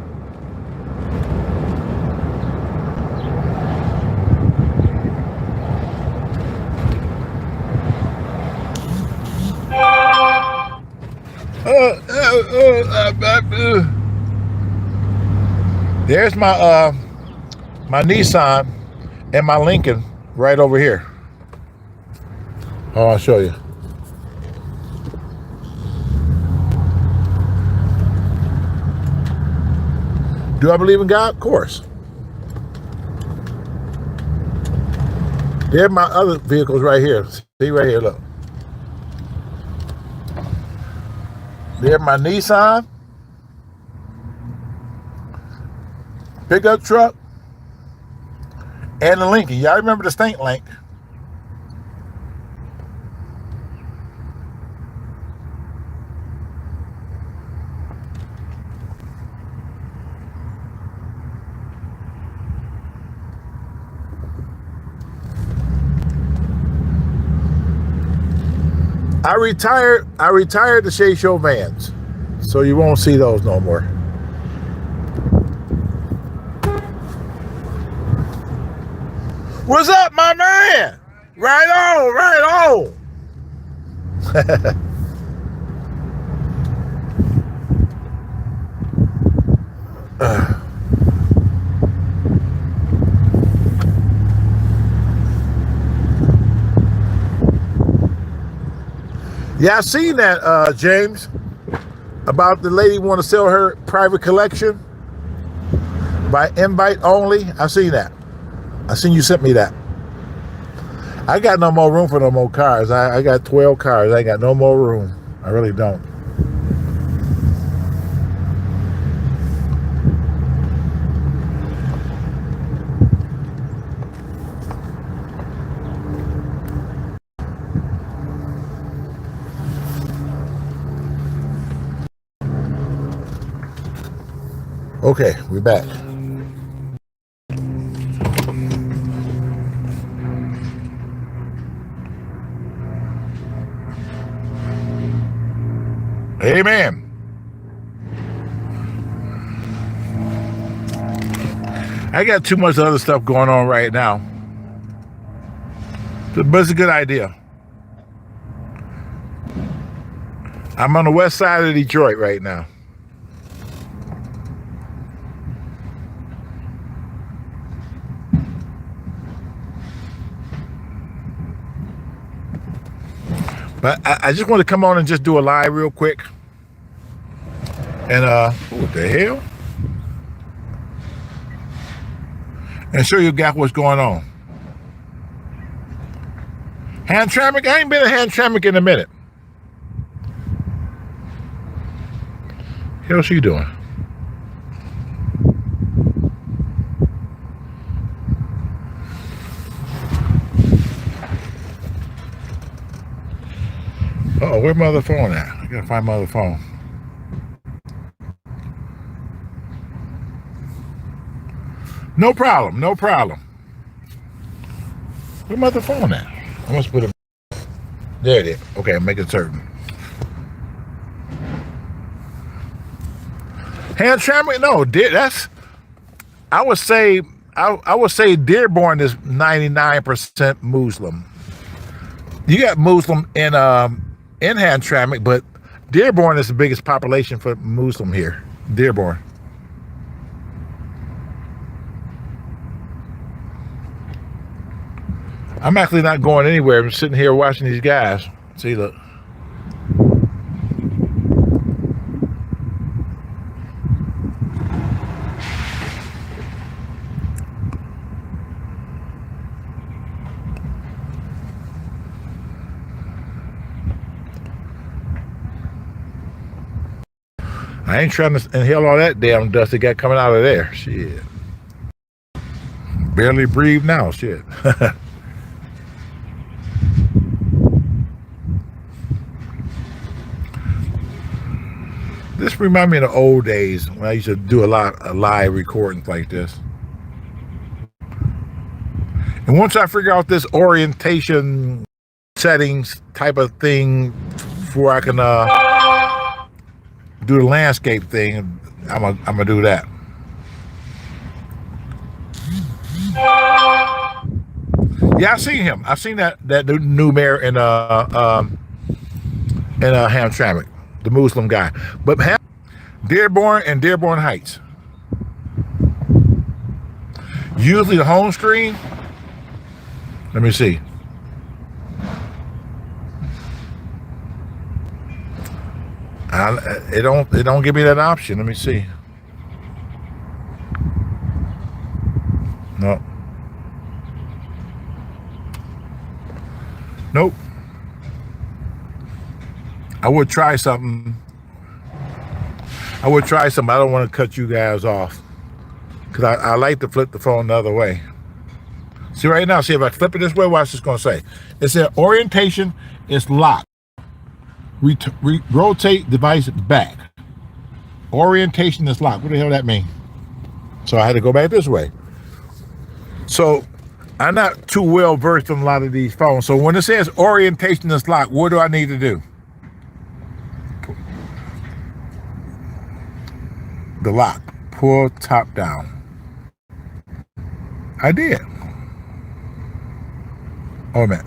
There's my Nissan and my Lincoln right over here. Oh, I'll show you. Do I believe in God? Of course. There's my other vehicles right here. See right here, look. There's my Nissan pickup truck and the Lincoln. Y'all remember the Stink Link? I retired the Shea Show vans, so you won't see those no more. What's up, my man? Right on, right on. Yeah, I seen that, James, about the lady want to sell her private collection by invite only. I seen that. I seen you sent me that. I got no more room for no more cars. I got 12 cars. I ain't got no more room. I really don't. Okay, we're back. Amen. I got too much other stuff going on right now, but it's a good idea. I'm on the west side of Detroit right now. But I just want to come on and just do a live real quick. And what the hell? And show you guys what's going on. Hand traffic? I ain't been in hand traffic in a minute. How's she doing? Oh, where's my other phone at? I gotta find my other phone. No problem, no problem. Where's my other phone at? I must put it. There it is. Okay, I'm making certain. Hand traffic? No, that's. I would say Dearborn is 99% Muslim. You got Muslim in Hamtramck, but Dearborn is the biggest population for Muslim here. Dearborn. I'm actually not going anywhere. I'm sitting here watching these guys. See, look. I ain't trying to inhale all that damn dust that got coming out of there. Shit. Barely breathe now. Shit. This reminds me of the old days when I used to do a lot of live recordings like this. And once I figure out this orientation settings type of thing before I can do the landscape thing, I'm gonna do that. Yeah, I've seen him. I've seen that new mayor in Hamtramck, the Muslim guy. But Dearborn and Dearborn Heights. Usually the home screen. Let me see. It don't give me that option. Let me see. No. Nope. I would try something. I don't want to cut you guys off because I like to flip the phone the other way. See right now, see if I flip it this way, watch this going to say. It said orientation is locked. Rotate device back. Orientation is locked. What the hell that mean? So I had to go back this way. So I'm not too well versed on a lot of these phones. So when it says orientation is locked, what do I need to do? The lock. Pull top down. I did. Oh, a minute.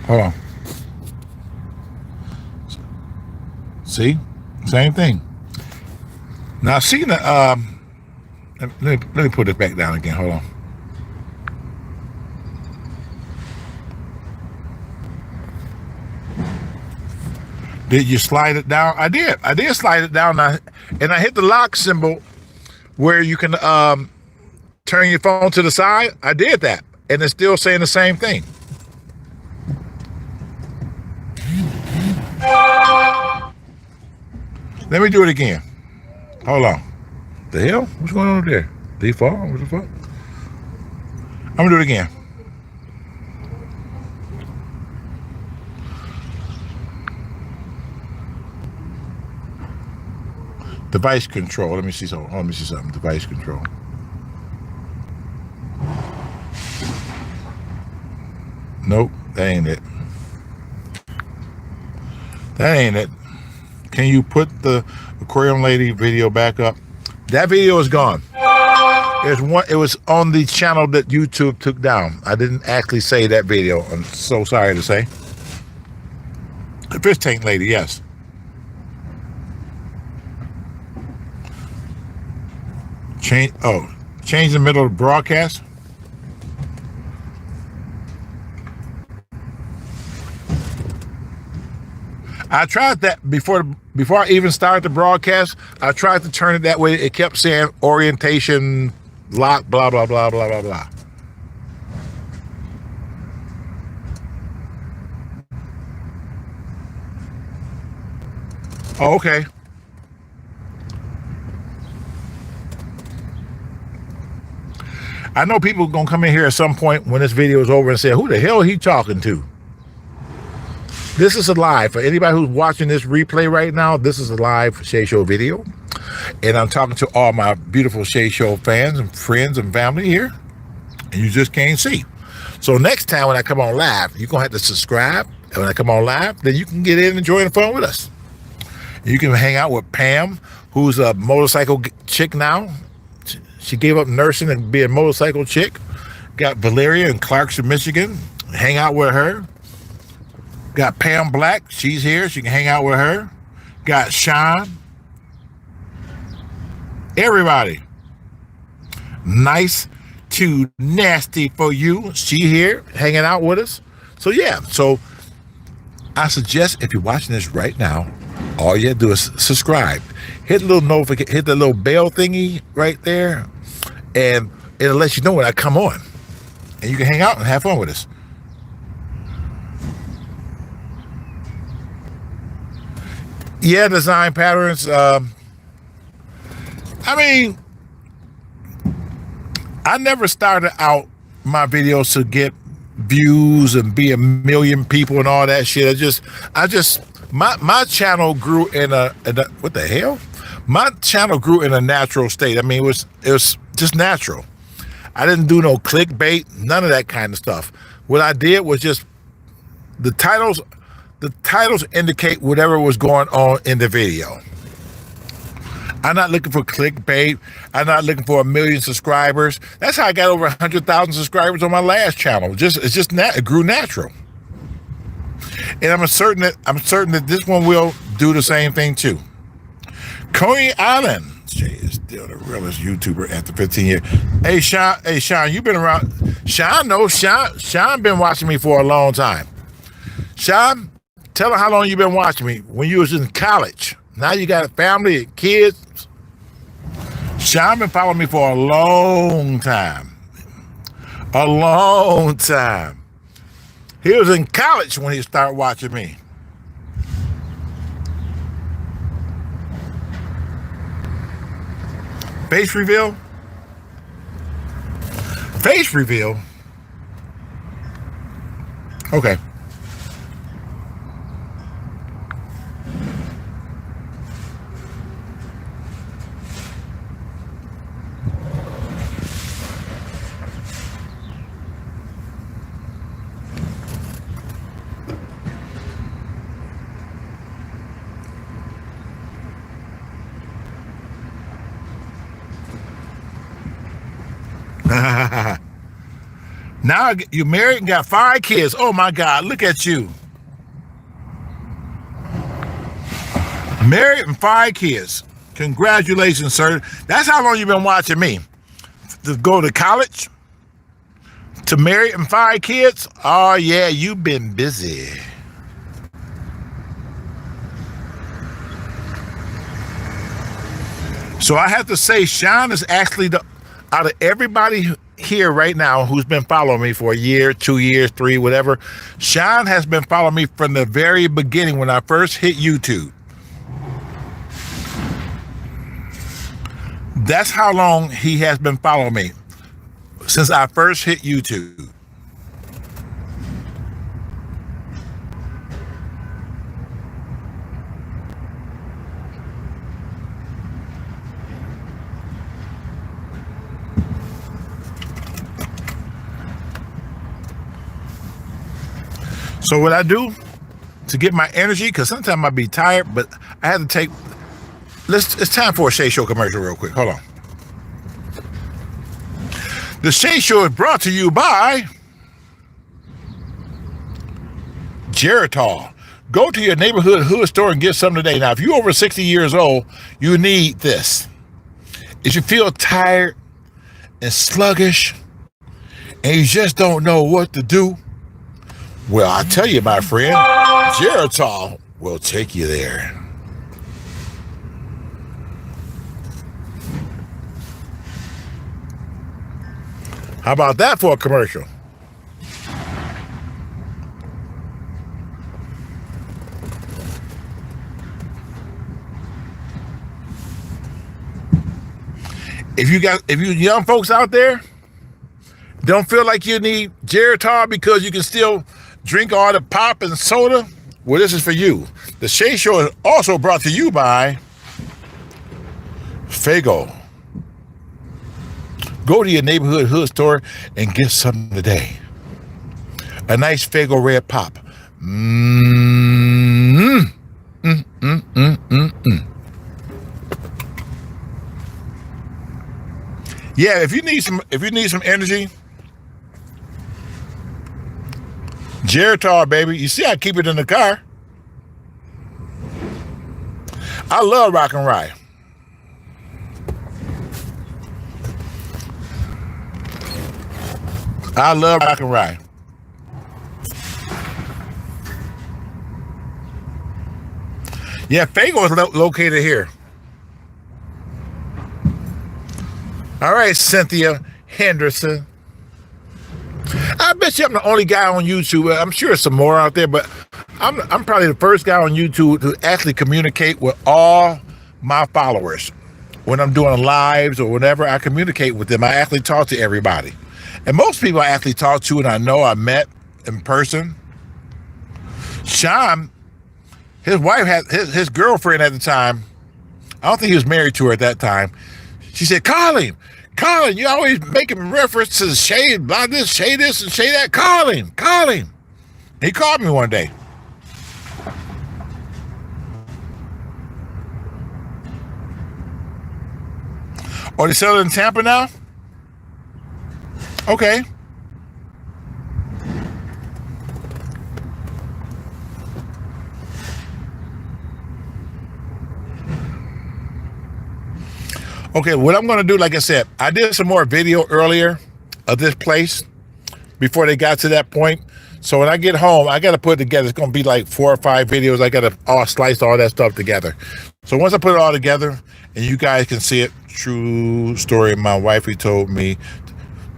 Hold on. See? Same thing. Now, see the, let me put it back down again. Hold on. Did you slide it down? I did. I did slide it down. And I hit the lock symbol where you can turn your phone to the side. I did that. And it's still saying the same thing. Let me do it again. Hold on. The hell? What's going on over there? Default? What the fuck? I'm going to do it again. Device control. Let me see something. Let me see something. Device control. Nope, that ain't it. That ain't it. Can you put the aquarium lady video back up? That video is gone. It was on the channel that YouTube took down. I didn't actually say that video. I'm so sorry to say. The fish tank lady, yes. Change the middle of the broadcast. I tried that before I even started the broadcast. I tried to turn it that way. It kept saying orientation lock, blah, blah, blah, blah, blah, blah. Oh, okay. I know people are going to come in here at some point when this video is over and say, who the hell are he talking to? This is a live. For anybody who's watching this replay right now, this is a live Shea Show video. And I'm talking to all my beautiful Shea Show fans and friends and family here. And you just can't see. So next time when I come on live, you're going to have to subscribe. And when I come on live, then you can get in and enjoy the fun with us. You can hang out with Pam, who's a motorcycle chick now. She gave up nursing and be a motorcycle chick. Got Valeria in Clarkston, Michigan. Hang out with her. Got Pam Black. She's here. She can hang out with her. Got Sean. Everybody. Nice to nasty for you. She here hanging out with us. So yeah. So I suggest if you're watching this right now, all you have to do is subscribe. Hit the little notification, hit the little bell thingy right there, and it'll let you know when I come on. And you can hang out and have fun with us. Yeah, design patterns. I mean, I never started out my videos to get views and be a million people and all that shit. I just My channel grew in a what the hell? My channel grew in a natural state. I mean, it was just natural. I didn't do no clickbait, none of that kind of stuff. What I did was just the titles indicate whatever was going on in the video. I'm not looking for clickbait. I'm not looking for 1 million subscribers. That's how I got over 100,000 subscribers on my last channel. It grew natural. And I'm certain that this one will do the same thing too. Coney Island. Shea is still the realest YouTuber after 15 years. Hey Sean, you've been around. Sean been watching me for a long time. Sean, tell her how long you been watching me. When you was in college. Now you got a family and kids. Sean been following me for a long time. A long time. He was in college when he started watching me. Face reveal? Face reveal? Okay. Now you married and got 5 kids. Oh my God, look at you. Married and 5 kids. Congratulations, sir. That's how long you've been watching me. To go to college, to marry and 5 kids. Oh yeah, you've been busy. So I have to say, Sean is actually out of everybody here right now who's been following me for a year, 2 years, 3, whatever. Sean has been following me from the very beginning when I first hit YouTube. That's how long he has been following me, since I first hit YouTube. So what I do to get my energy, because sometimes I be tired, but I have to take, it's time for a Shea Show commercial real quick. Hold on. The Shea Show is brought to you by Geritol. Go to your neighborhood hood store and get some today. Now, if you're over 60 years old, you need this. If you feel tired and sluggish and you just don't know what to do, well, I tell you, my friend, Geritol will take you there. How about that for a commercial? If you young folks out there don't feel like you need Geritol because you can still drink all the pop and soda, well, this is for you. The Shea Show is also brought to you by Fago. Go to your neighborhood hood store and get something today. A nice Fago red pop. Yeah, if you need some energy, Geritol, baby. You see I keep it in the car. I love Rock and Rye. I love Rock and Rye. Yeah, Fago is located here. All right, Cynthia Henderson. I bet you I'm the only guy on YouTube. I'm sure there's some more out there, but I'm probably the first guy on YouTube to actually communicate with all my followers. When I'm doing lives or whenever I communicate with them, I actually talk to everybody. And most people I actually talk to and I know I met in person. Sean his wife had his girlfriend at the time. I don't think he was married to her at that time. She said, Colin, you always making reference to shea, blah this, shea this, and shea that. Colin. He called me one day. Oh, they sell it in Tampa now? Okay. Okay, what I'm going to do, like I said, I did some more video earlier of this place before they got to that point. So when I get home, I got to put it together. It's going to be like 4 or 5 videos. I got to all slice all that stuff together. So once I put it all together and you guys can see it, true story, my wifey told me.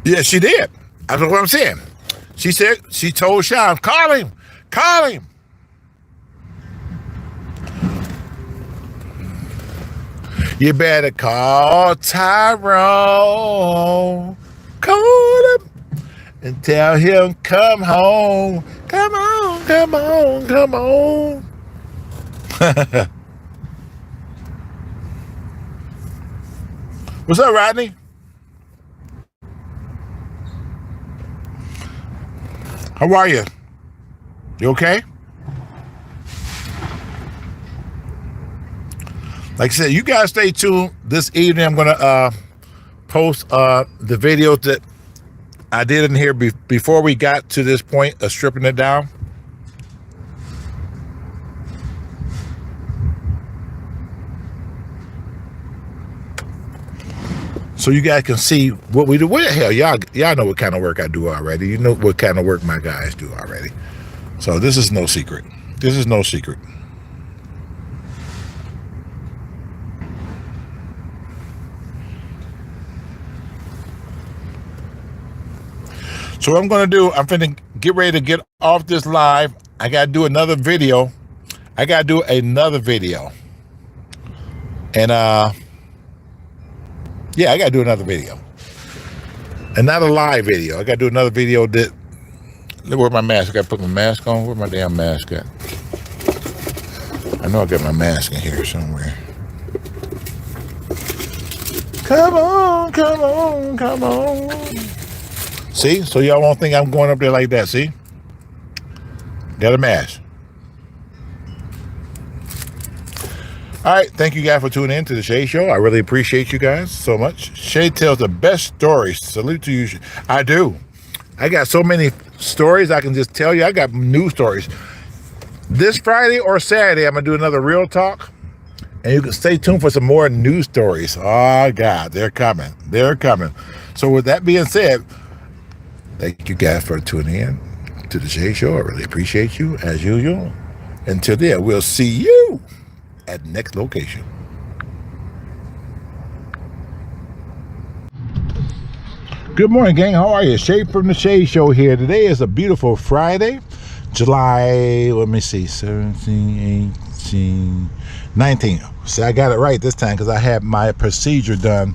Yeah, she did. That's what I'm saying. She said, she told Sean, call him. You better call Tyrone. Call him and tell him come home. Come on. What's up, Rodney? How are you? You okay? Like I said, you guys stay tuned. This evening, I'm going to post the videos that I did in here before we got to this point of stripping it down. So you guys can see what we do. What the hell, y'all know what kind of work I do already. You know what kind of work my guys do already. So this is no secret. So what I'm going to do, I'm finna get ready to get off this live. I got to do another video. And yeah, I got to do another video. And not a live video. I got to do another video that, where's my mask? I got to put my mask on. Where's my damn mask at? I know I got my mask in here somewhere. Come on. See? So y'all won't think I'm going up there like that, see? Got a mask. All right, thank you guys for tuning in to the Shea Show. I really appreciate you guys so much. Shea tells the best stories. Salute to you. I do. I got so many stories I can just tell you. I got new stories. This Friday or Saturday, I'm going to do another Real Talk. And you can stay tuned for some more news stories. Oh, God, they're coming. So with that being said, thank you guys for tuning in to the Shea Show. I really appreciate you, as usual. Until then, we'll see you at the next location. Good morning, gang. How are you? Shea from the Shea Show here. Today is a beautiful Friday, July, let me see, 17, 18, 19. See, I got it right this time because I had my procedure done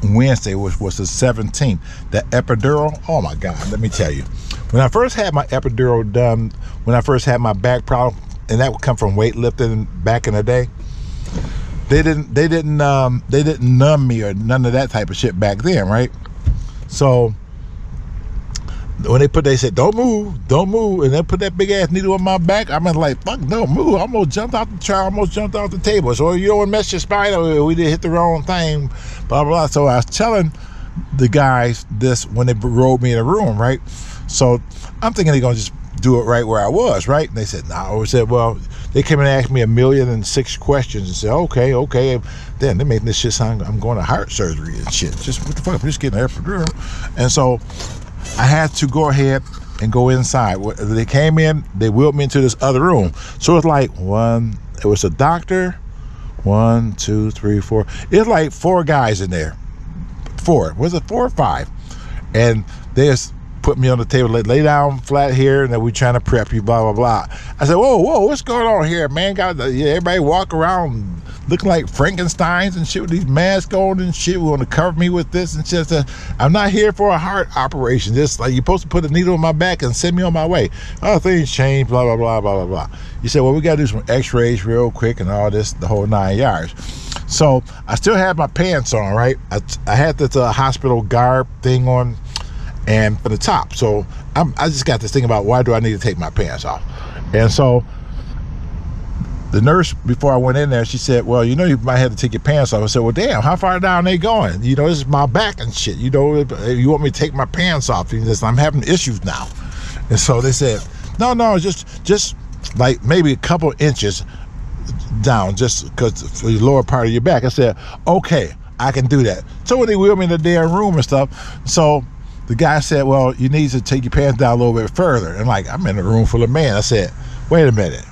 Wednesday, which was the 17th. The epidural, oh my God, let me tell you. When I first had my epidural done, when I first had my back problem, and that would come from weightlifting back in the day, they didn't numb me or none of that type of shit back then, right? So when they said don't move, and they put that big ass needle on my back, I mean, like, fuck, don't move. I almost jumped out the chair, almost jumped off the table. So you don't want to mess your spine, we did hit the wrong thing, blah blah blah. So I was telling the guys this when they rolled me in the room, right? So I'm thinking they're gonna just do it right where I was, right? And they said no. I said, well, they came and asked me 1,000,006 questions and said, okay. Then they made this shit sound I'm going to heart surgery and shit. Just what the fuck? I'm just getting an epidural. And so I had to go ahead and go inside. They came in, they wheeled me into this other room. So it's like it was a doctor, 1, 2, 3, 4. It's like 4 guys in there. 4. Was it 4 or 5? And there's put me on the table, lay down flat here, and then we trying to prep you, blah, blah, blah. I said, whoa, what's going on here, man? Everybody walk around looking like Frankensteins and shit with these masks on and shit. We're going to cover me with this and shit. I'm not here for a heart operation. Just like, you're supposed to put a needle in my back and send me on my way. Oh, things change, blah, blah, blah, blah, blah, blah. You said, well, we got to do some x-rays real quick and all this, the whole 9 yards. So I still had my pants on, right? I had this hospital garb thing on and for the top. So I just got this thing about, why do I need to take my pants off? And so the nurse, before I went in there, she said, well, you know, you might have to take your pants off. I said, well, damn, how far down they going? You know, this is my back and shit. You know, you want me to take my pants off? I'm having issues now. And so they said, no, just like maybe a couple inches down, just because for the lower part of your back. I said, okay, I can do that. So when they wheeled me in the damn room and stuff, so the guy said, well, you need to take your pants down a little bit further. And like, I'm in a room full of men. I said, wait a minute.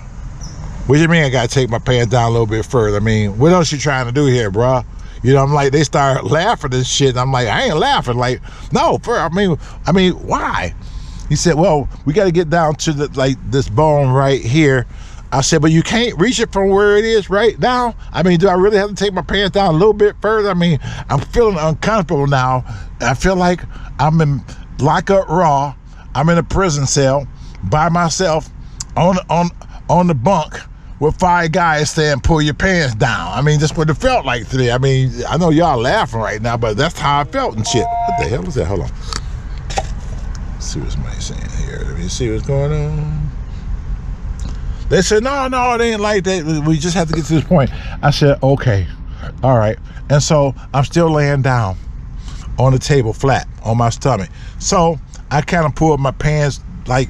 What do you mean I got to take my pants down a little bit further? I mean, what else you trying to do here, bro? You know, I'm like, they start laughing and shit. And I'm like, I ain't laughing. Like, no, I mean, why? He said, well, we got to get down to this bone right here. I said, but you can't reach it from where it is right now. I mean, do I really have to take my pants down a little bit further? I mean, I'm feeling uncomfortable now. I feel like I'm in lockup raw. I'm in a prison cell by myself on the bunk with 5 guys saying, pull your pants down. I mean, that's what it felt like today. I mean, I know y'all laughing right now, but that's how I felt and shit. What the hell was that? Hold on. Let's see what somebody's saying here. Let me see what's going on. They said, no, it ain't like that. We just have to get to this point. I said, okay, all right. And so I'm still laying down on the table flat on my stomach. So I kind of pulled my pants like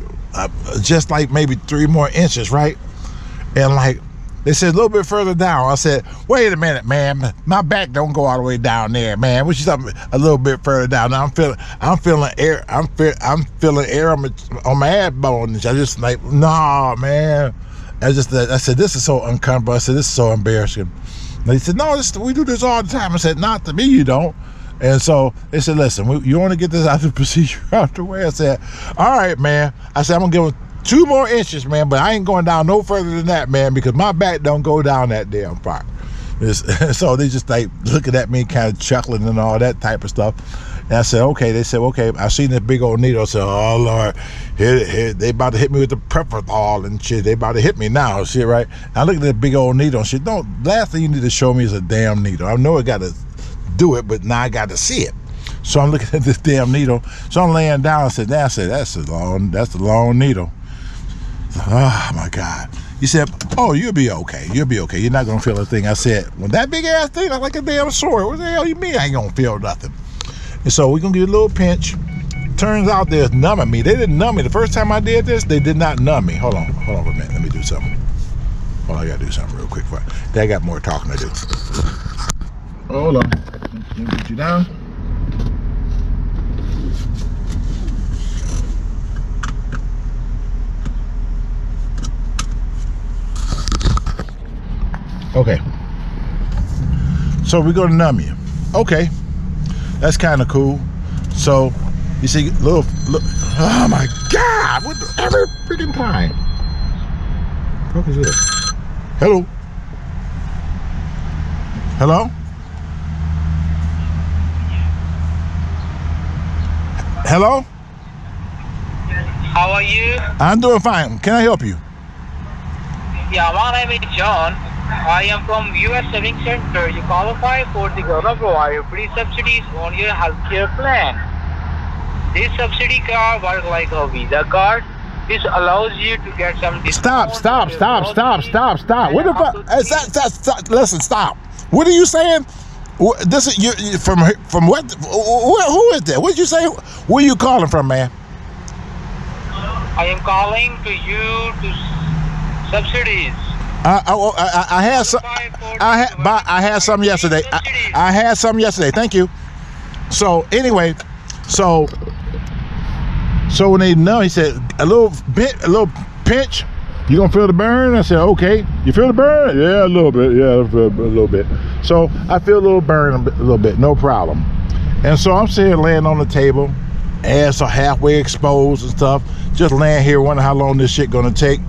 just like maybe 3 more inches, right? And like they said, a little bit further down. I said, wait a minute, man. My back don't go all the way down there, man. What you talking a little bit further down? Now I'm feeling air. I'm feeling air on my ab bone. I just like, nah, man. I said, this is so uncomfortable. I said, this is so embarrassing. And they said, no, we do this all the time. I said, not to me, you don't. And so they said, listen, you want to get this out of the procedure out the way? I said, all right, man. I said, I'm going to give them 2 more inches, man, but I ain't going down no further than that, man, because my back don't go down that damn far. So they just like looking at me kind of chuckling and all that type of stuff. And I said, okay. They said, okay. I seen this big old needle. I said, oh, Lord, here, they about to hit me with the Preprazole and shit. They about to hit me now, shit, right? I looked at that big old needle and shit. Last thing you need to show me is a damn needle. I know I got to do it, but now I got to see it. So I'm looking at this damn needle. So I'm laying down. I said, that's a long needle. Oh, my God. He said, oh, you'll be okay. You'll be okay. You're not going to feel a thing. I said, well, that big ass thing, like a damn sword. What the hell you mean I ain't going to feel nothing? And so we're going to get a little pinch. Turns out they're numbing me. They didn't numb me. The first time I did this, they did not numb me. Hold on for a minute. Let me do something. Well, I got to do something real quick. I got more talking to do. Hold on. Let me get you down. Okay. So we're going to numb you. Okay. That's kind of cool. So, you see, look, oh my God, every freaking time. What is this? Hello? Hello? Hello? How are you? I'm doing fine. Can I help you? Yeah, my name is John. I am from US Saving Center. You qualify for the government provide free subsidies on your healthcare plan. This subsidy card works like a Visa card. This allows you to get some discount. Stop. What the fuck? Stop. Listen, stop. What are you saying? This is you from what? Who is that? What did you say? Where are you calling from, man? I am calling to you to subsidies. I had some. I had some yesterday. I had some yesterday. Thank you. So anyway, so when they know, he said a little pinch. You gonna feel the burn? I said, okay. You feel the burn? Yeah, a little bit. Yeah, I feel a little bit. So I feel a little burn, a little bit. No problem. And so I'm sitting laying on the table, ass are halfway exposed and stuff. Just laying here wondering how long this shit gonna take.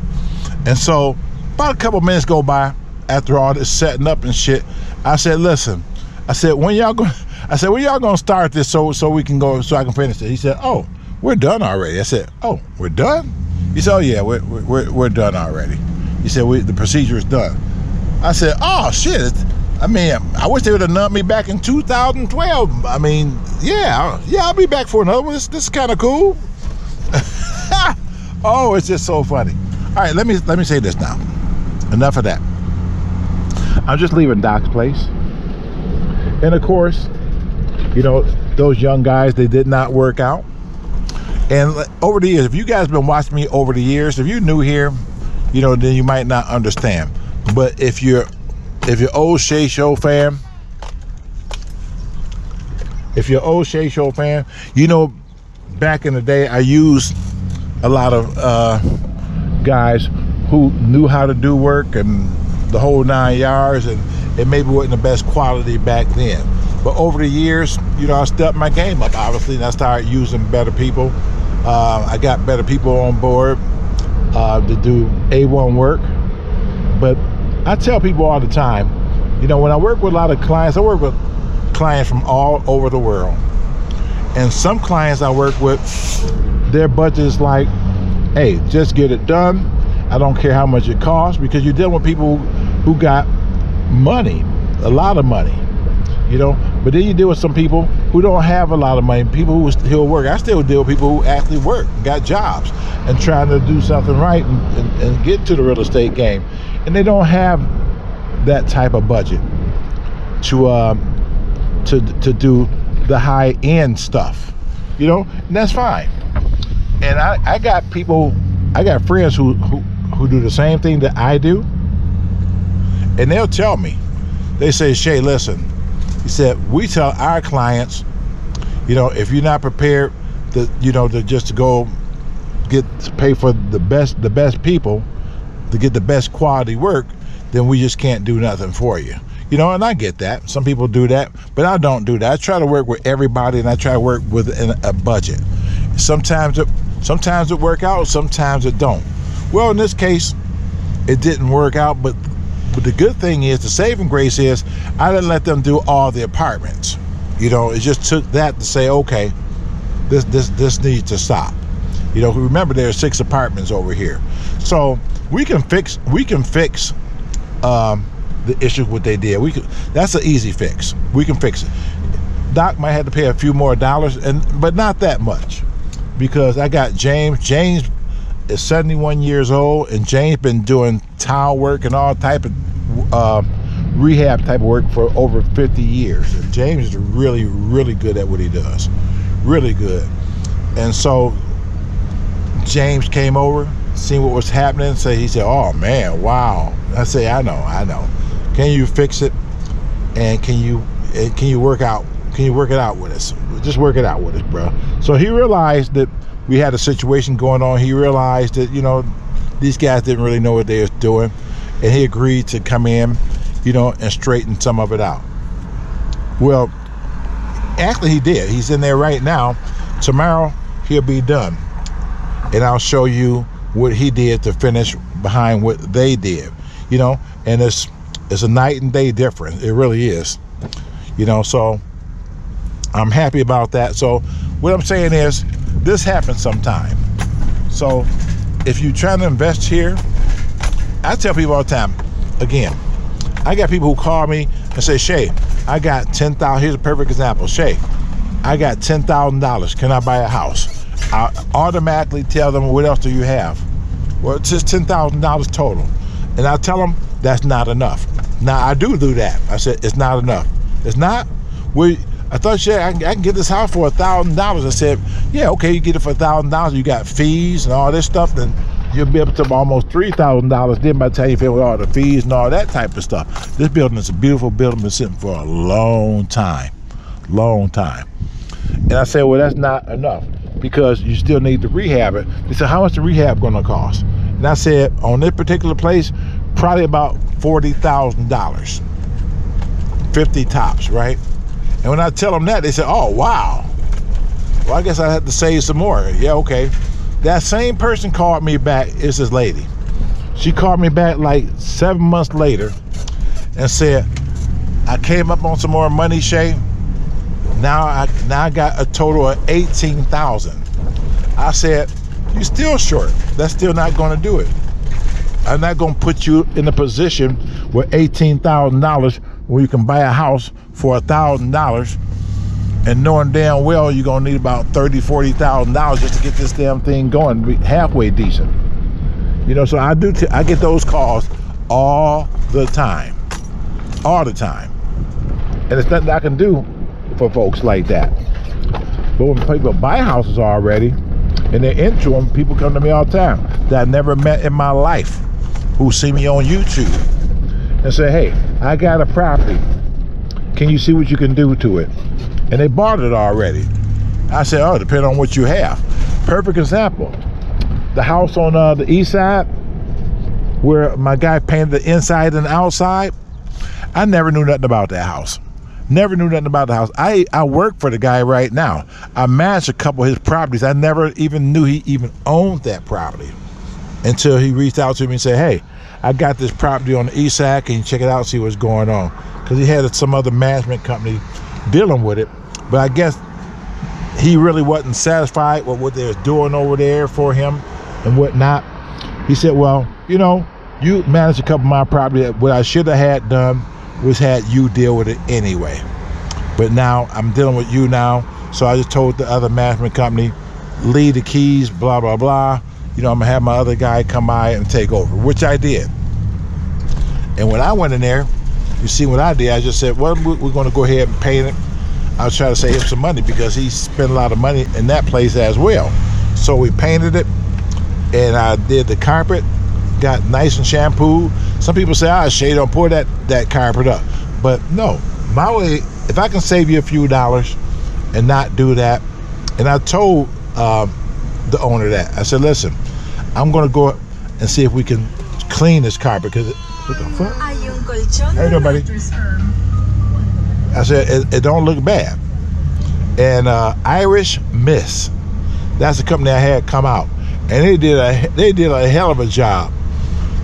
And so about a couple minutes go by after all this setting up and shit. I said, listen, I said, when y'all gonna start this so we can go, so I can finish it? He said, oh, we're done already. I said, oh, we're done? He said, oh yeah, we're done already. He said, the procedure is done. I said, oh shit. I mean, I wish they would have numbed me back in 2012. I mean, yeah, I'll be back for another one. This is kind of cool. Oh, it's just so funny. All right, let me say this now. Enough of that. I'm just leaving Doc's place. And of course, you know, those young guys, they did not work out. And over the years, if you guys been watching me over the years, if you're new here, you know, then you might not understand. But if you're old Shea Show fan, you know, back in the day, I used a lot of guys who knew how to do work and the whole 9 yards, and it maybe wasn't the best quality back then. But over the years, you know, I stepped my game up, obviously, and I started using better people. I got better people on board to do A1 work. But I tell people all the time, you know, when I work with a lot of clients, I work with clients from all over the world. And some clients I work with, their budget is like, hey, just get it done. I don't care how much it costs, because you're dealing with people who got money, a lot of money, you know. But then you deal with some people who don't have a lot of money, people who still work. I still deal with people who actually work, got jobs, and trying to do something right and get to the real estate game. And they don't have that type of budget to do the high end stuff, you know, and that's fine. And I got friends who do the same thing that I do, and they'll tell me, they say, Shea, listen, he said, we tell our clients, you know, if you're not prepared to, you know, to just go pay for the best people to get the best quality work, then we just can't do nothing for you. You know, and I get that. Some people do that, but I don't do that. I try to work with everybody, and I try to work within a budget. Sometimes it work out, sometimes it don't. Well, in this case, it didn't work out, but the good thing is, the saving grace is, I didn't let them do all the apartments. You know, it just took that to say, okay, this needs to stop. You know, remember there are 6 apartments over here, so we can fix the issue what they did. That's an easy fix. We can fix it. Doc might have to pay a few more dollars, but not that much, because I got James. James is 71 years old, and James been doing tile work and all type of rehab type of work for over 50 years. And James is really, really good at what he does. Really good. And so James came over, seen what was happening, he said, oh man, wow. I say, I know. Can you fix it? And can you work it out with us? Just work it out with us, bro. So he realized that we had a situation going on. He realized that, you know, these guys didn't really know what they was doing, and he agreed to come in, you know, and straighten some of it out. Well, actually he did. He's in there right now. Tomorrow he'll be done, and I'll show you what he did to finish behind what they did, you know. And it's a night and day difference. It really is, you know. So I'm happy about that. So what I'm saying is, this happens sometime. So if you're trying to invest here, I tell people all the time, again, I got people who call me and say, Shea, I got $10,000. Here's a perfect example. Shea, I got $10,000. Can I buy a house? I automatically tell them, what else do you have? Well, it's just $10,000 total. And I tell them that's not enough. Now, I do that. I said, it's not enough. It's not? I thought, Shea, I can get this house for $1,000. I said, yeah, okay, you get it for $1,000. You got fees and all this stuff, then you'll be up to almost $3,000. Then by the time you finish with all the fees and all that type of stuff. This building is a beautiful building, been sitting for a long time. And I said, well, that's not enough, because you still need to rehab it. They said, how much the rehab going to cost? And I said, on this particular place, probably about $40,000. 50 tops, right? And when I tell them that, they say, oh, wow. Well, I guess I had to save some more. Yeah, okay. That same person called me back. It's this lady. She called me back like 7 months later and said, I came up on some more money, Shay. Now I got a total of $18,000. I said, you're still short. That's still not going to do it. I'm not going to put you in a position with $18,000 where you can buy a house for $1,000 and knowing damn well you're going to need about $30,000, $40,000 just to get this damn thing going, be halfway decent. You know, so I get those calls all the time. All the time. And it's nothing I can do for folks like that. But when people buy houses already and they're into them, people come to me all the time that I never met in my life who see me on YouTube and say, hey, I got a property. Can you see what you can do to it? And they bought it already. I said, oh, depending on what you have. Perfect example. The house on the east side where my guy painted the inside and the outside, I never knew nothing about that house. Never knew nothing about the house. I work for the guy right now. I managed a couple of his properties. I never even knew he even owned that property until he reached out to me and said, hey, I got this property on the east side. Can you check it out and see what's going on? Because he had some other management company dealing with it. But I guess he really wasn't satisfied with what they was doing over there for him and whatnot. He said, well, you know, you managed a couple of my property. What I should have had done was had you deal with it anyway. But now I'm dealing with you now. So I just told the other management company, leave the keys, blah, blah, blah. You know, I'm gonna have my other guy come by and take over, which I did. And when I went in there, you see what I did, I just said, well, we're gonna go ahead and paint it. I was trying to save him some money because he spent a lot of money in that place as well. So we painted it and I did the carpet, got nice and shampooed. Some people say, Shay, don't pour that carpet up. But no, my way, if I can save you a few dollars and not do that, and I told the owner that, I said, listen, I'm gonna go and see if we can clean this carpet, because what the fuck? Hey, nobody. I said, it don't look bad. And Irish Miss, that's the company I had come out, and they did a hell of a job.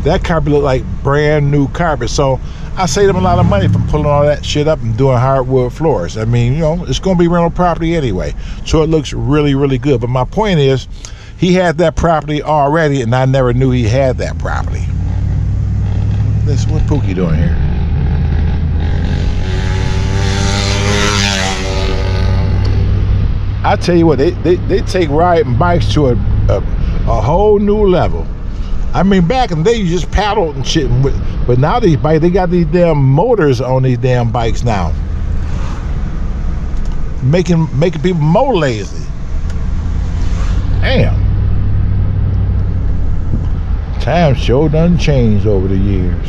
That carpet looked like brand new carpet. So I saved them a lot of money from pulling all that shit up and doing hardwood floors. I mean, you know, it's going to be rental property anyway. So it looks really, really good. But my point is, he had that property already, and I never knew he had that property. What's Pookie doing here? I tell you what, they take riding bikes to a whole new level. I mean, back in the day, you just paddled and shit. But now these bikes, they got these damn motors on these damn bikes now. Making people more lazy. Damn. Time sure done changed over the years.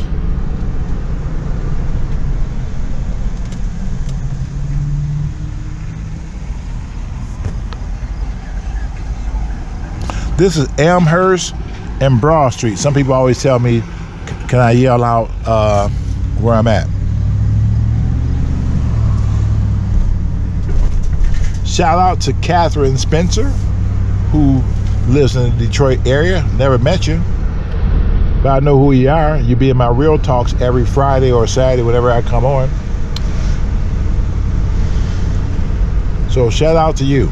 This is Amherst and Broad Street. Some people always tell me, can I yell out where I'm at? Shout out to Catherine Spencer, who lives in the Detroit area. Never met you, but I know who you are. You be in my Real Talks every Friday or Saturday, whenever I come on. So shout out to you.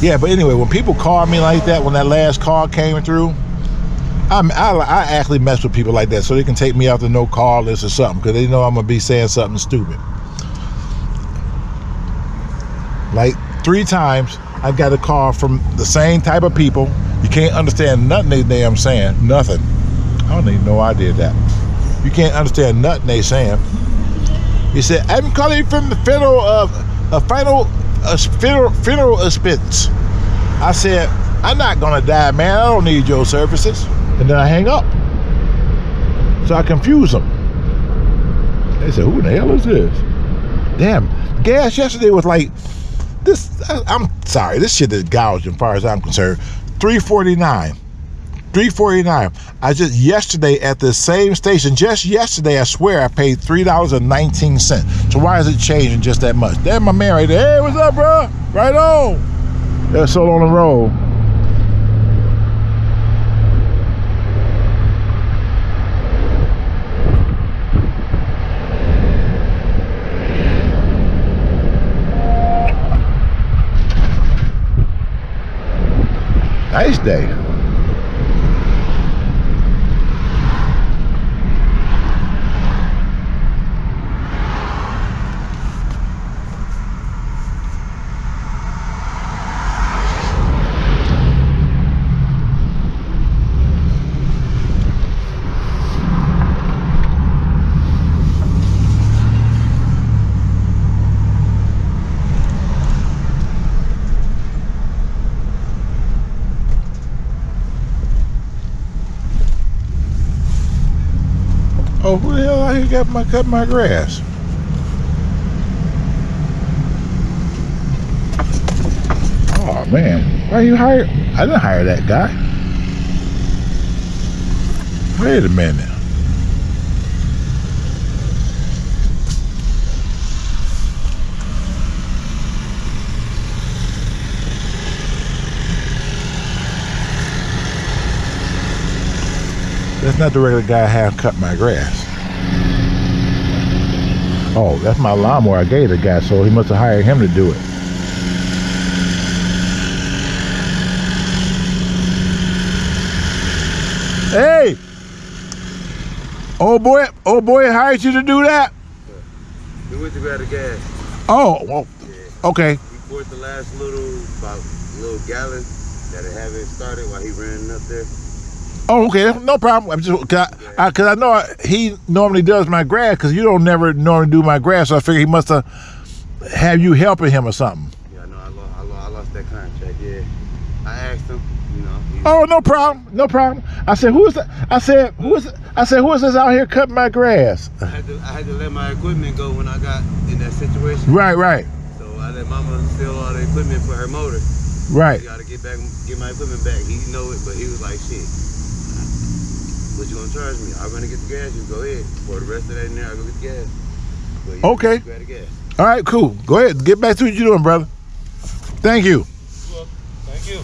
Yeah, but anyway, when people call me like that, when that last call came through, I actually mess with people like that so they can take me off the no call list or something, because they know I'm gonna be saying something stupid. Like 3 times I got a call from the same type of people. You can't understand nothing they damn saying. Nothing. I don't even know I did that. You can't understand nothing they saying. He said, I'm calling from the funeral expense. I said, I'm not gonna die, man. I don't need your services. And then I hang up. So I confuse them. They said, who the hell is this? Damn, gas yesterday was like this. I'm sorry, this shit is gouged as far as I'm concerned. $3.49. I just yesterday at the same station, just yesterday, I swear I paid $3.19. So why is it changing just that much? There's my man right there. Hey, what's up, bro? Right on. They're sold on the road. Nice day. Oh, who the hell out here cut my grass? Oh man, why you hired? I didn't hire that guy. Wait a minute. That's not the regular guy I have cut my grass. Oh, that's my lawnmower I gave the guy, so he must have hired him to do it. Hey! Old boy hired you to do that? We went to grab the gas. Oh, well, Yeah. okay. He poured the last little gallon that it haven't started while he ran up there. Oh, okay, no problem. I'm just cause I know he normally does my grass because you don't never normally do my grass. So I figure he must have you helping him or something. Yeah, I know. I lost that contract. Yeah, I asked him. You know. Oh, no problem. I said, who is that? I said, who is this out here cutting my grass? I had to let my equipment go when I got in that situation. Right. So I let Mama steal all the equipment for her motor. Right. I got to get my equipment back. He know it, but he was like, shit. What you gonna charge me? I'm gonna get the gas. You go ahead. For the rest of that in there, I'll go get the gas. But you Okay. grab the gas. All right, cool. Go ahead. Get back to what you're doing, brother. Thank you. Well, thank you.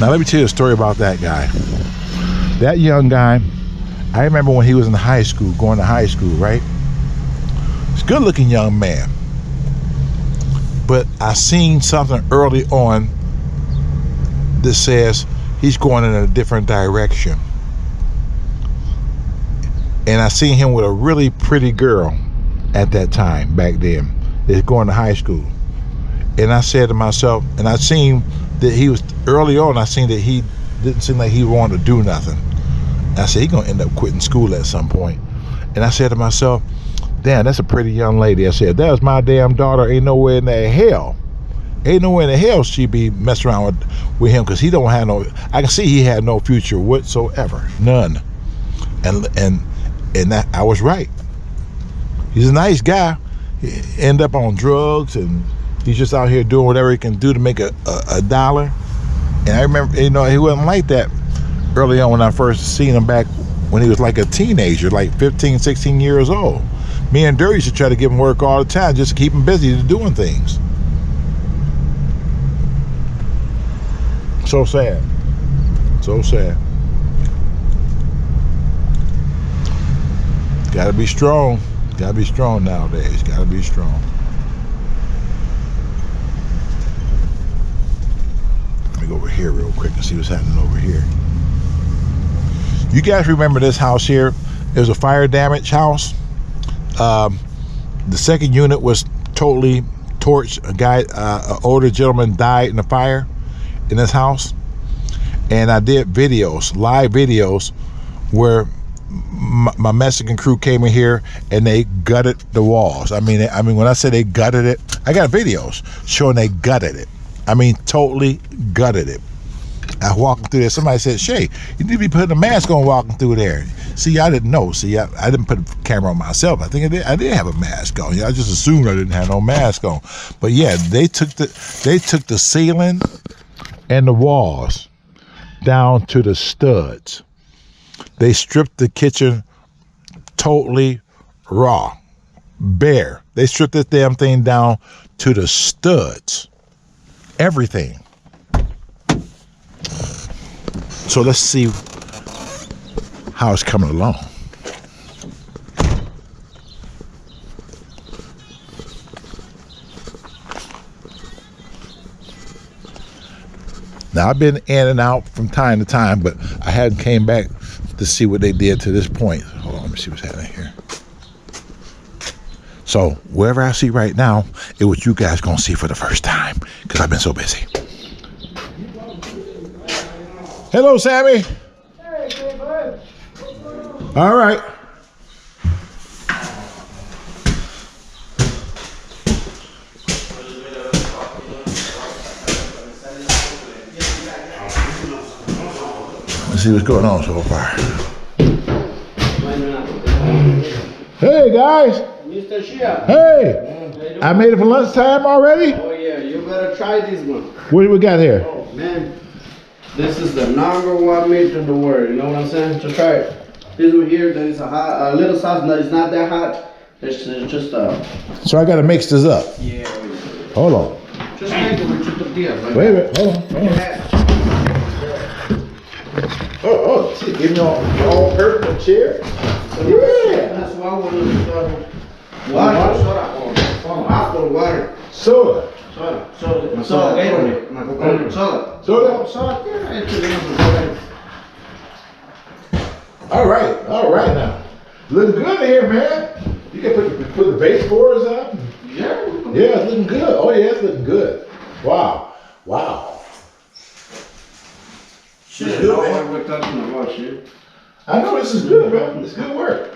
Now let me tell you a story about that guy. That young guy, I remember when he was in high school, going to high school, right? He's a good-looking young man. But I seen something early on that says he's going in a different direction. And I seen him with a really pretty girl at that time, back then. They're going to high school. And I said to myself, and I seen that he was, early on, I seen that he didn't seem like he wanted to do nothing. I said, he's going to end up quitting school at some point. And I said to myself, damn, that's a pretty young lady. I said, if that was my damn daughter, ain't nowhere in the hell she'd be messing around with him, because he don't have no, I can see he had no future whatsoever, none. And that I was right. He's a nice guy. He end up on drugs, and he's just out here doing whatever he can do to make a dollar. And I remember, he wasn't like that early on when I first seen him back when he was like a teenager, like 15, 16 years old. Me and Dirty used to try to give him work all the time just to keep him busy to doing things. So sad. Gotta be strong. Gotta be strong nowadays. Gotta be strong. Let me go over here real quick and see what's happening over here. You guys remember this house here? It was a fire damaged house. The second unit was totally torched. An older gentleman died in the fire in this house. And I did videos, live videos, where my Mexican crew came in here and they gutted the walls. I mean, when I say they gutted it, I got videos showing they gutted it. I mean, totally gutted it. I walking through there. Somebody said, Shay, you need to be putting a mask on walking through there. See, I didn't know. See, I didn't put a camera on myself. I think I did have a mask on. I just assumed I didn't have no mask on. But yeah, they took the ceiling and the walls down to the studs. They stripped the kitchen totally raw, bare. They stripped this damn thing down to the studs. Everything. So let's see how it's coming along. Now I've been in and out from time to time, but I hadn't came back to see what they did to this point. Hold on, let me see what's happening here. So wherever I see right now, it was you guys gonna see for the first time because I've been so busy. Hello, Sammy. Hey, bud. All right. Let's see what's going on so far. Hey, guys. Mr. Shea. Hey. I made it for lunchtime already? Oh yeah, you better try this one. What do we got here? Oh man, this is the #1 meat in the world. You know what I'm saying? Just try it. This one here, that is a little sauce that is not that hot. It's just So I got to mix this up. yeah. Hold on. Just make it with your tortillas. Like Wait a minute. Hold on. Oh, see, give me all purple chair. Yeah. That's why I want to water, soda, apple water, Soda. soda, Gatorade, soda. Soda? Yeah, All right now. Looking good in here, man. You can put the baseboards up. yeah. Yeah, it's looking good. Oh yeah, it's looking good. Wow. Shit, It's good, that's man. what we're talking about, shit. I know this is good, man. It's good work.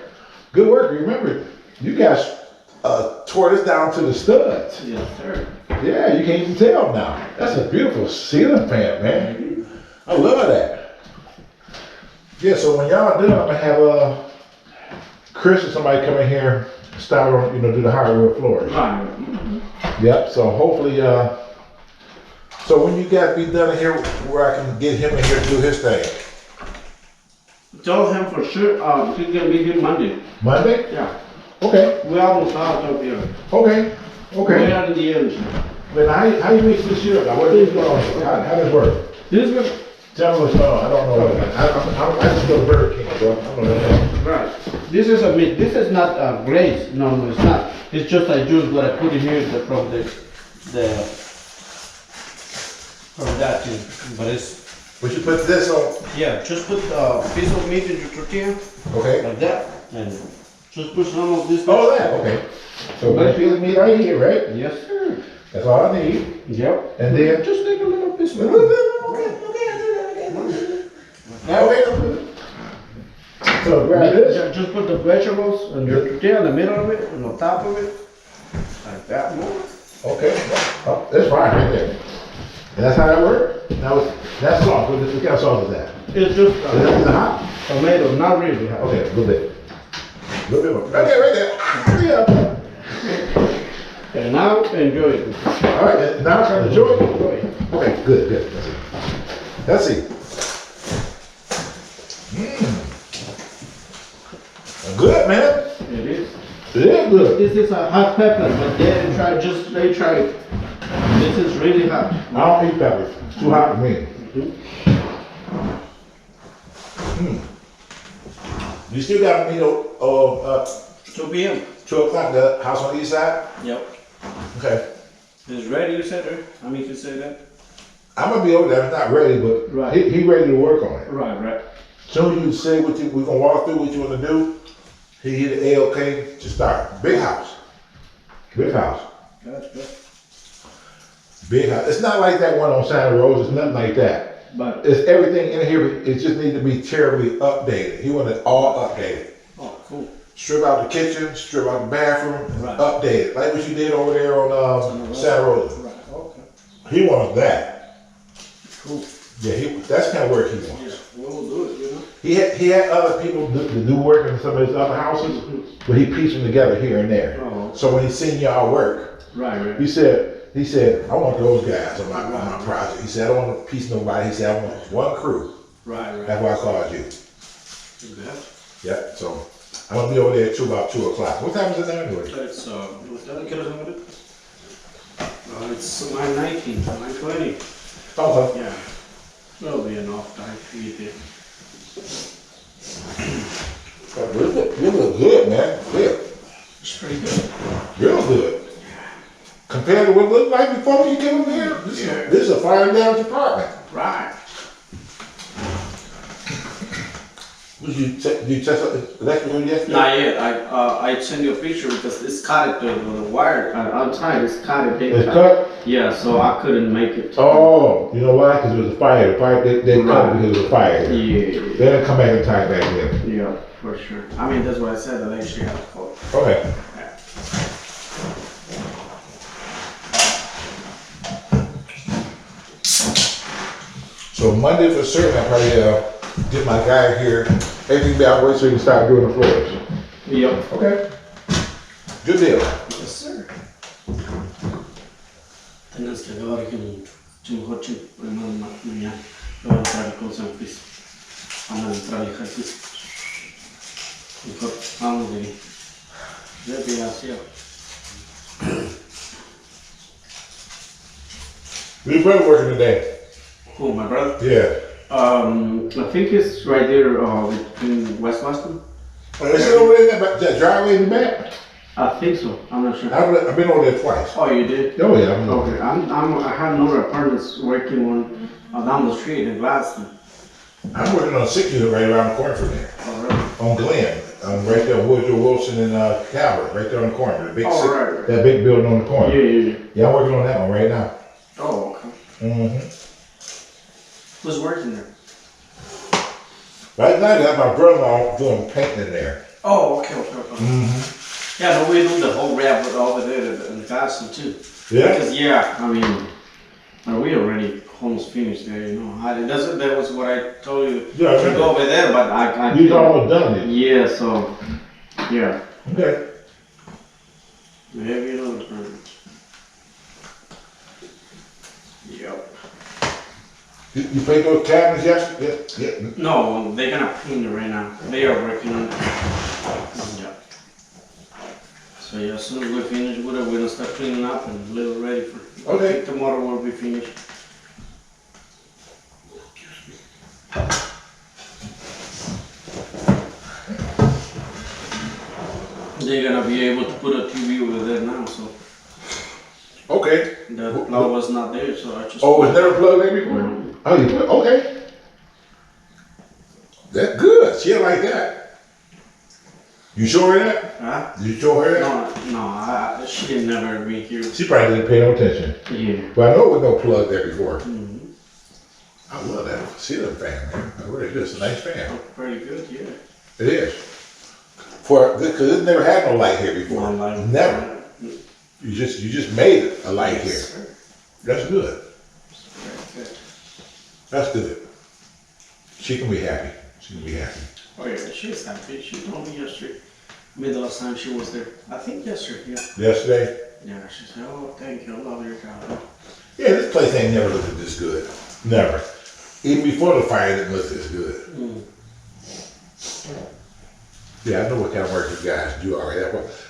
Good work. Remember, you guys tore this down to the studs. Yes, sir. Yeah, you can't even tell now. That's a beautiful ceiling fan, man. I love that. Yeah, so when y'all done, I'm gonna have Chris or somebody come in here, start on, do the hardwood floors. Right. Yep. So hopefully, so when you guys be done in here, where I can get him in here to do his thing. Tell him for sure, he's gonna be here Monday. Monday? Yeah. Okay. We almost out of here. Okay. Way Okay. out in the end. Then how you mix this shit up? Now, what is going on? How does it work? This one, Tell me what's going on. I don't know. I just go to Burger King, bro. I don't know. right. This is a meat. This is not glaze. No, it's not. It's just a juice, but I put it here from that thing. But it's, But you put this on. yeah, just put a piece of meat in your tortilla, Okay. like that, and just put some of this. Oh, that. Okay. So that piece of meat right here, right? Yes, sir. That's all I need. Yep. And then Just take a little piece of a meat. little bit. Okay. So grab this. Just put the vegetables and your tortilla in the middle of it and on top of it. Like that more. Okay. Oh, that's fine right there. And that's how that works? Now that's sauce. What kind of sauce is that? It's just Is it hot? tomato, not really hot. Okay, a little bit. A little bit more. Right there. Yeah. And now enjoy it. All right, and now I can enjoy it. Enjoy it. Okay, good. Let's see. Good, man. It is. It is good. This is a hot pepper, but they tried. This is really hot. I don't eat peppers. It's too hot for me. You still got me 2 p.m. 2 o'clock, the house on the east side? Yep. Okay. It's ready, you said, right? I mean, you say that? I'm gonna be over there. It's not ready, but Right. he ready to work on it. Right. Soon as you say we're gonna walk through what you wanna do, he hit the A-OK to start. Big house. Big house. That's good. Big house. It's not like that one on Santa Rosa. It's nothing like that. But, It's everything in here. It just needs to be terribly updated. He wanted it all updated. oh, cool. Strip out the kitchen, strip out the bathroom, and Right. update it. Like what you did over there on Santa Rosa. Right, okay. He wanted that. Cool. Yeah, that's kind of work he wants. Yeah, we'll do it, you know. He had other people do work in some of his other houses, but he pieced them together here and there. Oh. So when he seen y'all work, Right. he said, I want those guys on my project. He said, I don't want to piece nobody. He said, I want one crew. Right. That's why I called you. Yep. So I'm gonna be over there about 2 o'clock. What time is it now anyway? It's it's 9:19, 9:20. Okay. Yeah. That'll be enough time to eat it. You look good, man. Yeah. It's pretty good. Real good. Compared to what it looked like before you came over here, this is a fire damage apartment. Right. Did you test electrical yesterday? Not yet. I sent you a picture because it's cut the wire outside. It's cut it. It's cut? Yeah, so I couldn't make it. Oh, you know why? Because it was a fire. The fire they cut it because it was a fire. Yeah. They didn't come back and tie it back in. Yeah, for sure. I mean, that's what I said. I actually have to call. Okay. So Monday for certain, I probably get my guy here. Everything be out way so he can start doing the floors. Yep. Okay. Good deal. Yes, sir. Tenés que acabar que un coche mañana. Voy a entrar con San Luis. Vamos a entrar al ejercicio. Vamos de respiración. Where's your brother working today? Who, my brother? Yeah. I think it's right there between West Weston. Oh, is it over there, that driveway in the back? I think so. I'm not sure. I've been over there twice. Oh, you did? Oh yeah. Okay. I have another apartments working on down the street in Gladstone. I'm working on a 6 unit right around the corner from there. Oh, really? On Glen. Right there on Woodrow Wilson and Calvert, right there on the corner. The big right. That big building on the corner. Yeah. Yeah, I'm working on that one right now. Oh, okay. Who's working there? Right now, I got my brother-in-law doing painting in there. Oh, okay. Yeah, but we do the whole wrap over there in Gladstone too. Yeah? Because, I mean, we already almost finished there, you know. That was what I told you Yeah, I to go over there, but I You've almost done it. Yeah, so, yeah. Okay. Maybe another permit. Yep. You paint those cabinets yesterday? Yeah. No, they're gonna paint it right now. They are working on it. Yeah. So yeah, as soon as we finish with it, we're gonna start cleaning up and a little ready for. Okay. I think tomorrow we'll be finished. They're gonna be able to put a TV over there now, so. Okay. The plug was not there, so I just. Oh, was never plugged there before? Oh, you put, okay. That's good. She like that. You show her that? Huh? You show her that? No, she didn't never be here. She probably didn't pay no attention. Yeah. But I know it was no plug there before. Mm-hmm. I love that ceiling fan, man. I really do. It's a nice fan. Pretty good, yeah. It is. Because it never had no light here before. No light. Never. You just made a light here. Sir. That's good. Very good. That's good. She can be happy. She can be happy. Oh yeah, she's happy. She told me yesterday. Maybe the last time she was there. I think yesterday, yeah. Yesterday? Yeah, she said, oh, thank you, I love your job. Yeah, this place ain't never looked this good. Never. Even before the fire, it didn't look this good. Mm. Yeah, I know what kind of work you guys do already.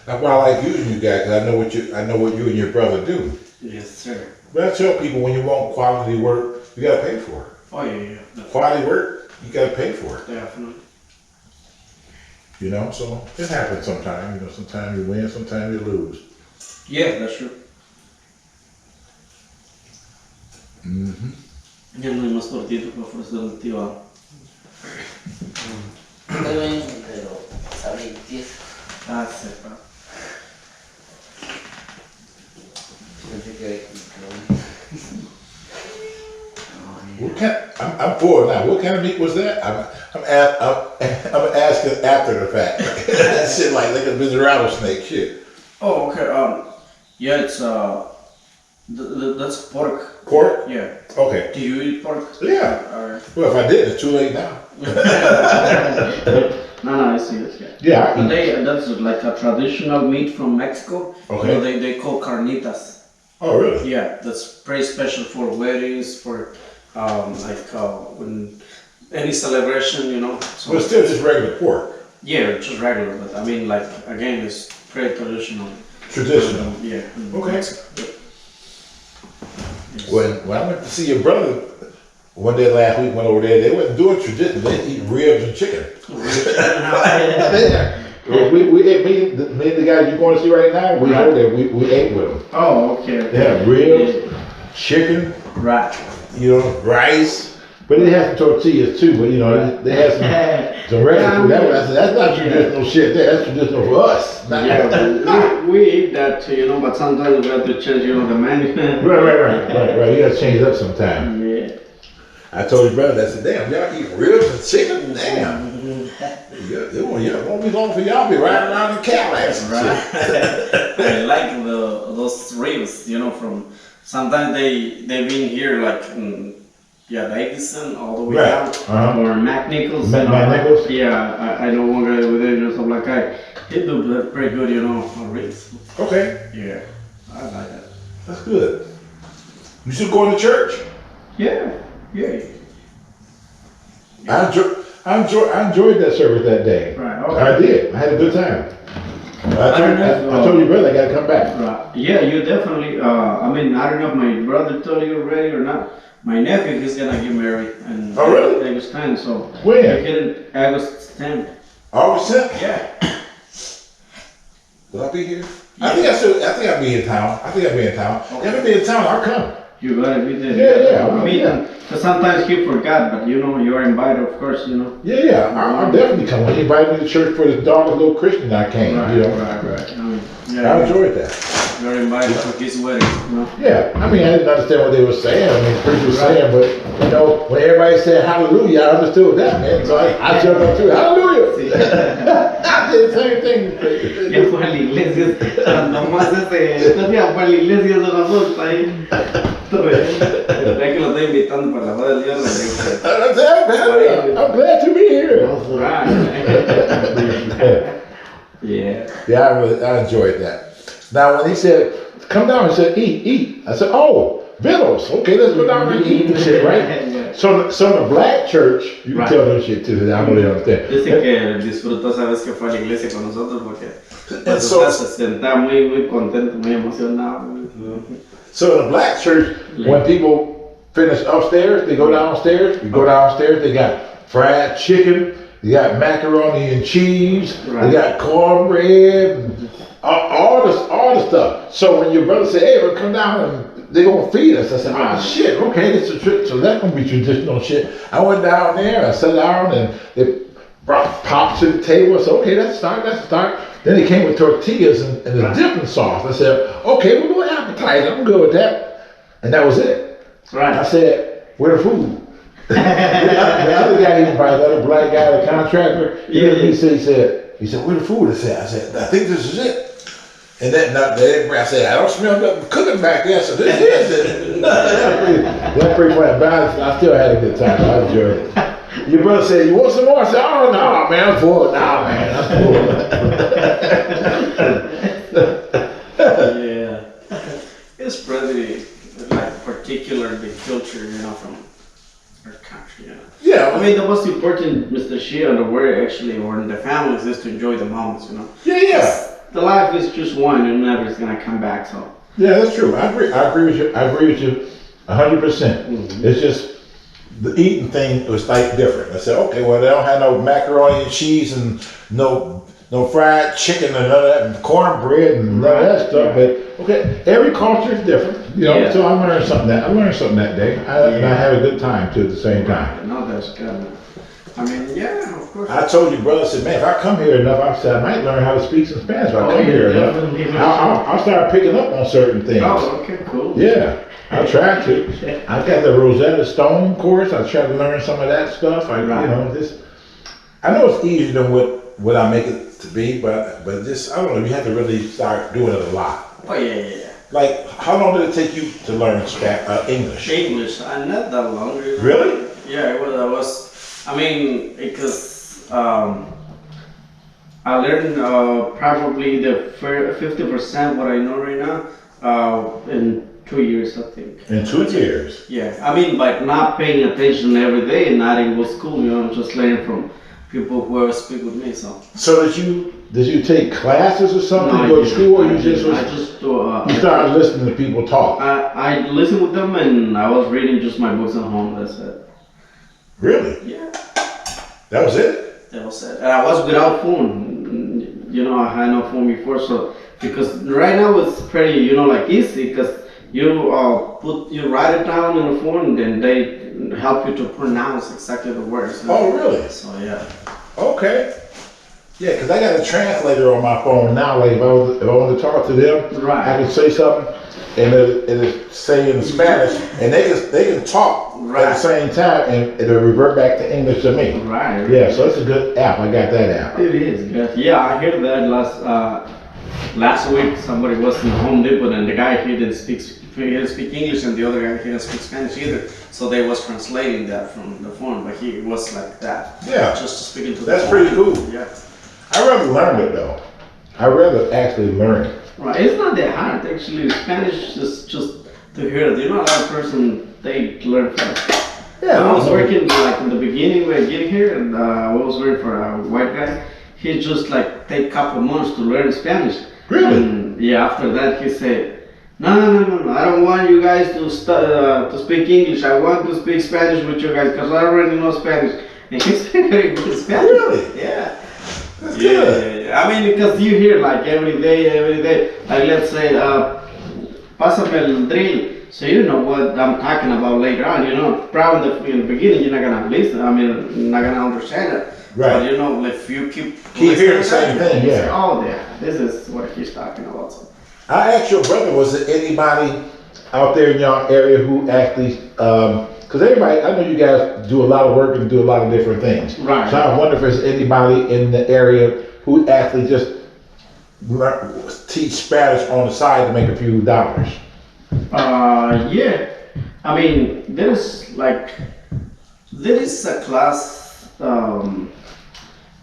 That's why I like using you guys, because I know what you and your brother do. Yes, sir. But I tell people, when you want quality work, you gotta pay for it. Oh yeah. Quality work, you gotta pay for it. Definitely. You know, so it happens sometimes. You know, sometimes you win, sometimes you lose. Yeah, that's true. Mm-hmm. Ya no hay más tortito para ofrecer al tío. Pero sabe tieso. Ah, sepa. I'm poor now. What kind of meat was that? I'm asking after the fact. That shit like a rattlesnake shit. Oh, okay. Yeah, it's That's pork. Pork? Yeah. Okay. Do you eat pork? Yeah. Or... Well, if I did, it's too late now. No, I see it. Yeah. But that's like a traditional meat from Mexico. Okay. So they call carnitas. Oh, really? Yeah, that's very special for weddings, for when any celebration, you know. So But still just regular pork. yeah, just regular. But I mean, like again, it's very traditional. Traditional. Yeah. Okay. Mexico. Yes. When I went to see your brother one day last week, went over there, they wasn't doing tradition. They eat ribs and chicken. Yeah. We ate, me and the guys you're going to see right now, we over there, we ate with them. Oh, okay. They had ribs, chicken, Right. you know, rice. But they had some tortillas too, but you know, they had some regular food. That's not traditional shit there, that's traditional for us. Yeah, we eat that too, you know, but sometimes we have to change, you know, the menu. Right. You gotta change it up sometime. Yeah. I told your brother, I said, damn, y'all eat ribs and chicken? Damn. It won't be long for y'all be riding around in Cadillacs. Right. I like those ribs, you know, from sometimes they've been here like Davidson all the way down, or McNichols. McNichols? Yeah, I know one guy over there, you know, something like that. He do pretty good, you know, ribs. Okay. Yeah, I like that. That's good. You still going to church? Yeah. I enjoyed that service that day. Right. Okay. I did. I had a good time. I told your brother I gotta come back. Right. Yeah, you definitely. I mean, I don't know if my brother told you already or not. My nephew, he's gonna get married in August 10th. So when? He get August 10th. August 10th? Yeah. Will I be here? I think I'll be in town. Okay. If I be in town, I'll come. You gotta be there. Yeah. I mean, sometimes he forgot, but you know, you're invited, of course, you know. Yeah. I'll definitely come. When he invited me to church for his daughter's little Christian, I came. Right, you know. Right. I enjoyed that. You're invited to his wedding, you know. Yeah. I mean, I didn't understand what they were saying. I mean, the preacher was saying, but you know, when everybody said hallelujah, I understood that, man. So I jumped up to it. Hallelujah. I did the same thing. Que fue a la iglesia, nomás fue a la iglesia de las dos ahí. Ya que lo estoy invitando para la boda del día de I'm glad to be here. Yeah, I enjoyed that. Now when he said, come down and said, eat. I said, oh, victuals. Okay, let's go down and eat and shit, right? So in the black church, you can tell them shit too, I know they understand. Dice que disfrutó esa vez que fue a la iglesia con nosotros porque se sentaba muy contento, muy emocionado. So in the black church, when people finish upstairs, they go downstairs. You go downstairs, they got fried chicken, they got macaroni and cheese, they got cornbread, and all the stuff. So when your brother said, hey, we'll come down and they're gonna feed us, I said, oh shit, okay, this is so that's gonna be traditional shit. I went down there, I sat down, and they brought pops to the table. I said, okay, let's start. Then they came with tortillas and the dipping sauce. I said, okay, we'll do an appetizer. I'm good with that. And that was it. Right. I said, where the food? The other guy he invited, the other black guy, the contractor, he said, where the food? I said, I think this is it. And then I said, I don't smell nothing cooking back there, so this is it. That's pretty funny, but I still had a good time. I enjoyed it. Your brother said, you want some more? I said, oh, no, man, I'm full. Nah, man, I'm full. Yeah. It's pretty, like, particular, the culture, you know, from our country, you know. Yeah. I mean, the most important, Mr. Shea, on the world, actually, or in the families, is to enjoy the moments, you know. Yeah. The life is just one, and never is gonna come back, so. Yeah, that's true. I agree with you 100%. It's just, the eating thing was like different. I said, okay, well, they don't have no macaroni and cheese and no fried chicken and none of that, and cornbread and none of that stuff. But okay, every culture is different, you know. So I learned something that day. And I had a good time too at the same time. No, that's good. I mean, yeah, of course. I told your brother, I said, man, if I come here enough, I said I might learn how to speak some Spanish. If I come here enough, I'll start picking up on certain things. Oh, okay, cool. Yeah. I tried to. I got the Rosetta Stone course. I tried to learn some of that stuff. I know it's easier than what I make it to be, but just I don't know. You have to really start doing it a lot. Oh yeah. Like, how long did it take you to learn English? English, not that long. Really? Yeah, it was. I mean, because I learned probably the 50% what I know right now in 2 years, I think. In 2 years? Yeah, I mean, by not paying attention every day and not in school, you know, I'm just learning from people who speak with me. So did you take classes or something? No, Go to school, or you you started listening to people talk? I listened with them and I was reading just my books at home. That's it. Really? Yeah. That was it? That was it. And I was without phone. You know, I had no phone before, so because right now it's pretty, you know, like easy because you write it down in the phone and then they help you to pronounce exactly the words. Oh, really? So yeah. Okay. Yeah, because I got a translator on my phone now. Like if I want to talk to them, right, I can say something, and it'll say in Spanish, and they can talk at the same time, and it'll revert back to English to me. Right. Yeah, so it's a good app. I got that app. It is good. Yeah, I heard that last week. Somebody was in Home Depot, and the guy he didn't speak English, and the other guy he didn't speak Spanish either. So they was translating that from the phone, but he was like that. Yeah. Just speaking to. That's pretty cool. Yeah. I rather learn it though. I rather actually learn it. Right, it's not that hard actually. Spanish is just to hear it. You know, a lot of person they learn fast. Yeah. I was working like in the beginning when I get here, and I was working for a white guy. He just like take a couple months to learn Spanish. Really? And yeah, after that he said, no, I don't want you guys to speak English. I want to speak Spanish with you guys because I already know Spanish. And he's very good Spanish. Really? Yeah. That's good. Yeah. I mean, because you hear like every day, like let's say, pásame el drill, so you know what I'm talking about later on. You know, probably in the beginning you're not gonna listen. I mean, not gonna understand it. Right. But you know, if you keep hearing the same thing, you yeah. say, oh, yeah, this is what he's talking about. So. I asked your brother, was there anybody out there in your area who actually, because everybody, I know you guys do a lot of work and do a lot of different things. Right. So I wonder if there's anybody in the area who actually just teach Spanish on the side to make a few dollars. Yeah. I mean, there is a class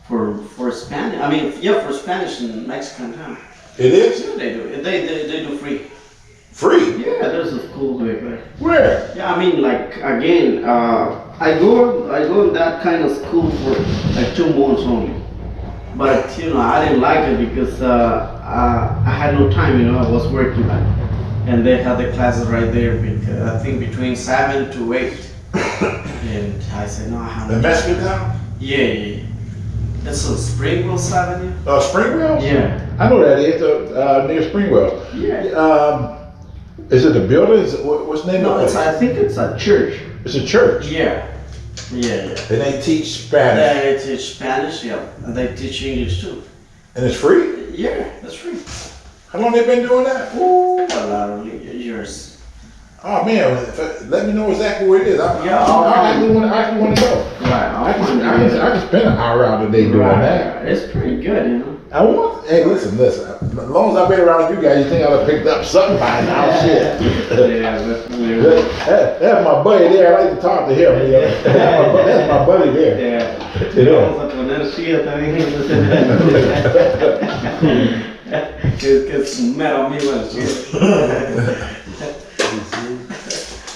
for Spanish. I mean, yeah, for Spanish in Mexican town. It is? Yeah, they do. They do free. Free? Yeah, there's a school there. Where? Yeah, I mean, like again, I go in that kind of school for like 2 months only. But you know, I didn't like it because I had no time. You know, I was working, and they had the classes right there. Because I think between 7 to 8. And I said, no, I have no The Mexican town? Yeah. That's on Springwells Avenue. Springwells? Yeah. I know that is near Springwells. Yeah. Is it a building? What's the name of it? I think it's a church. It's a church? Yeah. And they teach Spanish? They teach Spanish, yeah. And they teach English too. And it's free? Yeah, that's free. How long they been doing that? Ooh, a lot of years. Oh man, let me know exactly where it is. I actually want to go. Right. I can spend an hour out a day doing that. It's pretty good, you know. Hey, listen. As long as I've been around you guys, you think I'd have picked up something by now? Shit. That's my buddy there. I like to talk to him. You know? That's my buddy there. Yeah. You know. Vamos a poner shea también. Que es un mero amigo del shea.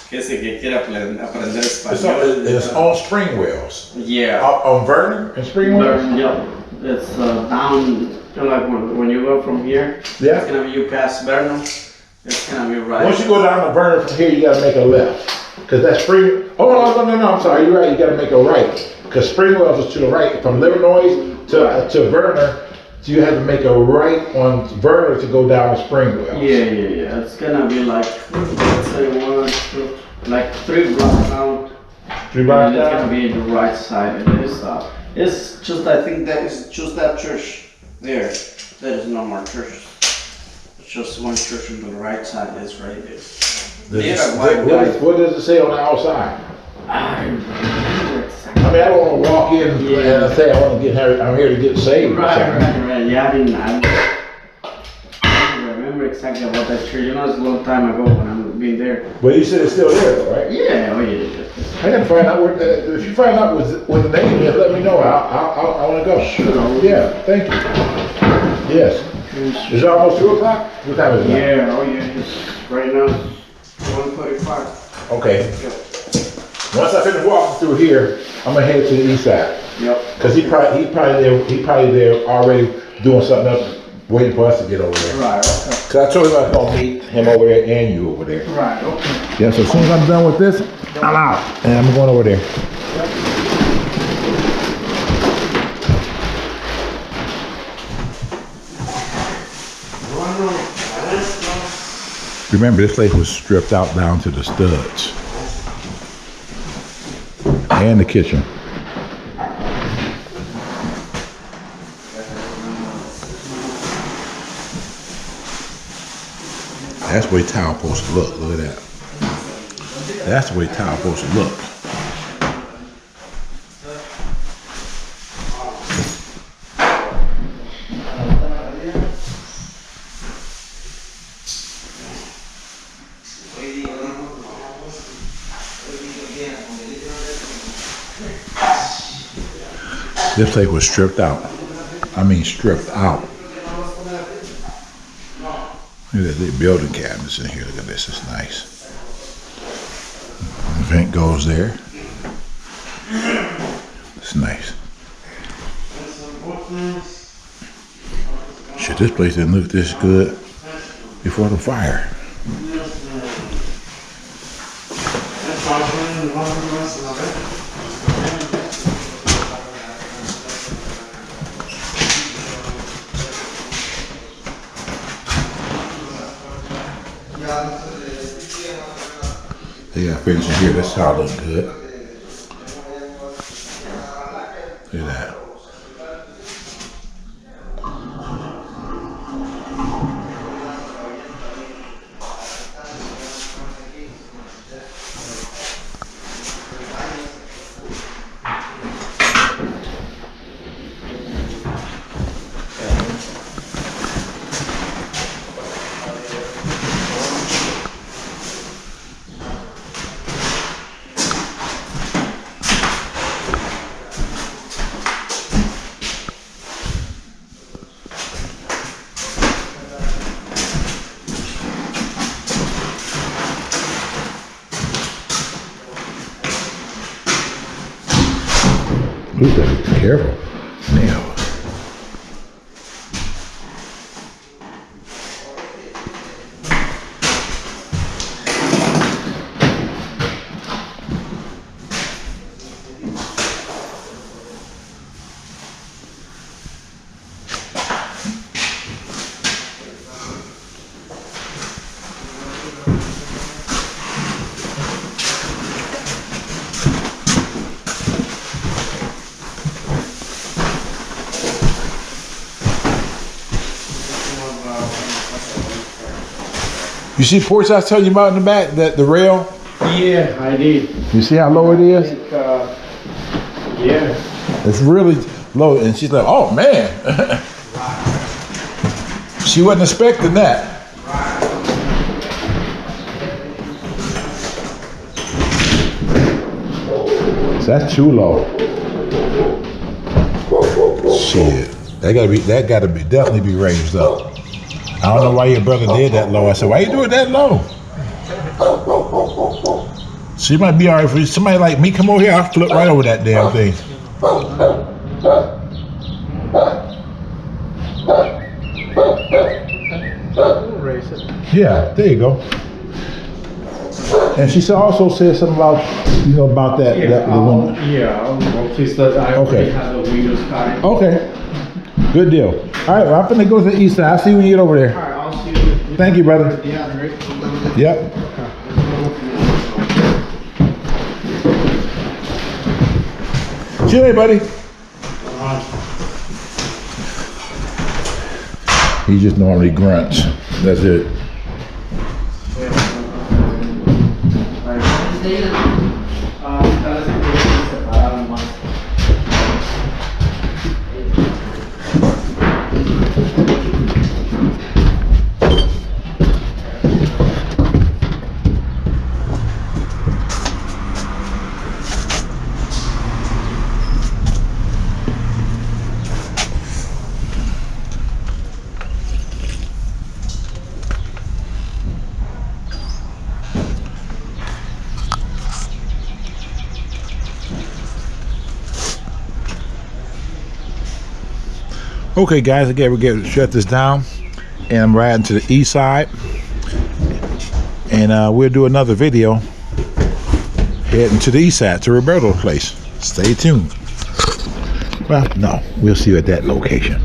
Que ese que quiere aprender español. It's on Springwells. Yeah. On Vernon and Springwells? Yeah. It's down, you know, like when you go from here. Yeah. It's gonna be you pass Vernon. It's gonna be right. Once you go down to Vernon from here, you gotta make a left. Cause that's Spring. Oh no! I'm sorry. You're right. You gotta make a right. Cause Springwells is to the right. From Livernois to Vernon, so you have to make a right on Vernon to go down to Springwells. Yeah. It's gonna be like, let's say like 3 blocks down. 3 blocks down. It's down. gonna be the right side. And it's just, I think that is just that church there. There is no more churches. It's just one church on the right side. It's right there. What does it say on the outside? I mean, I don't want to walk in and say I'm here to get saved. Right. Yeah, I don't remember exactly about that church. You know, it's a long time ago when I've been there. But you said it's still there, though, right? Yeah, oh yeah. I gotta find out if you find out what the name is, let me know. I wanna go. Sure. Yeah, thank you. Yes. Is it almost 2 o'clock? What time is it now? Yeah, oh yeah. It's right now, 1:45. Okay. Once I finish walking through here, I'm gonna head to the east side. Yep. Cause he probably there already doing something else, waiting for us to get over there. Right, okay. Cause I told him I was gonna meet him over there and you over there. Right, okay. Yeah, so as soon as I'm done with this, I'm out and I'm going over there. Remember, this place was stripped out down to the studs. And the kitchen. That's the way tile supposed to look. Look at that. That's the way tile supposed to look. This place was stripped out. I mean stripped out. Look at the building cabinets in here. Look at this. It's nice. The vent goes there. It's nice. Shit, this place didn't look this good before the fire. They got finishing here. This how it look good. Look at that. Ooh, gotta be careful. Nails. You see porch I was telling you about in the back, that the rail? Yeah, I did. You see how low it is? Yeah. It's really low. And she's like, oh man. She wasn't expecting that. So that's too low. Shit. That gotta be definitely be raised up. I don't know why your brother did that low. I said, why you do it that low? She might be all right for you. Somebody like me come over here, I'll flip right over that damn thing. Yeah, there you go. And she also said something about, you know, about that. Yeah, that the one. I'll fix that. I already have the windows cut. Okay. Good deal. All right, well, I'm finna go to the east side. I'll see you when you get over there. All right, I'll see you. Thank you, brother. Yeah, great. Yep. See you later, buddy. He just normally grunts. That's it. Okay, guys, again, we're going to shut this down, and I'm riding to the east side, and we'll do another video heading to the east side to Roberto's place. Stay tuned. Well, no, we'll see you at that location.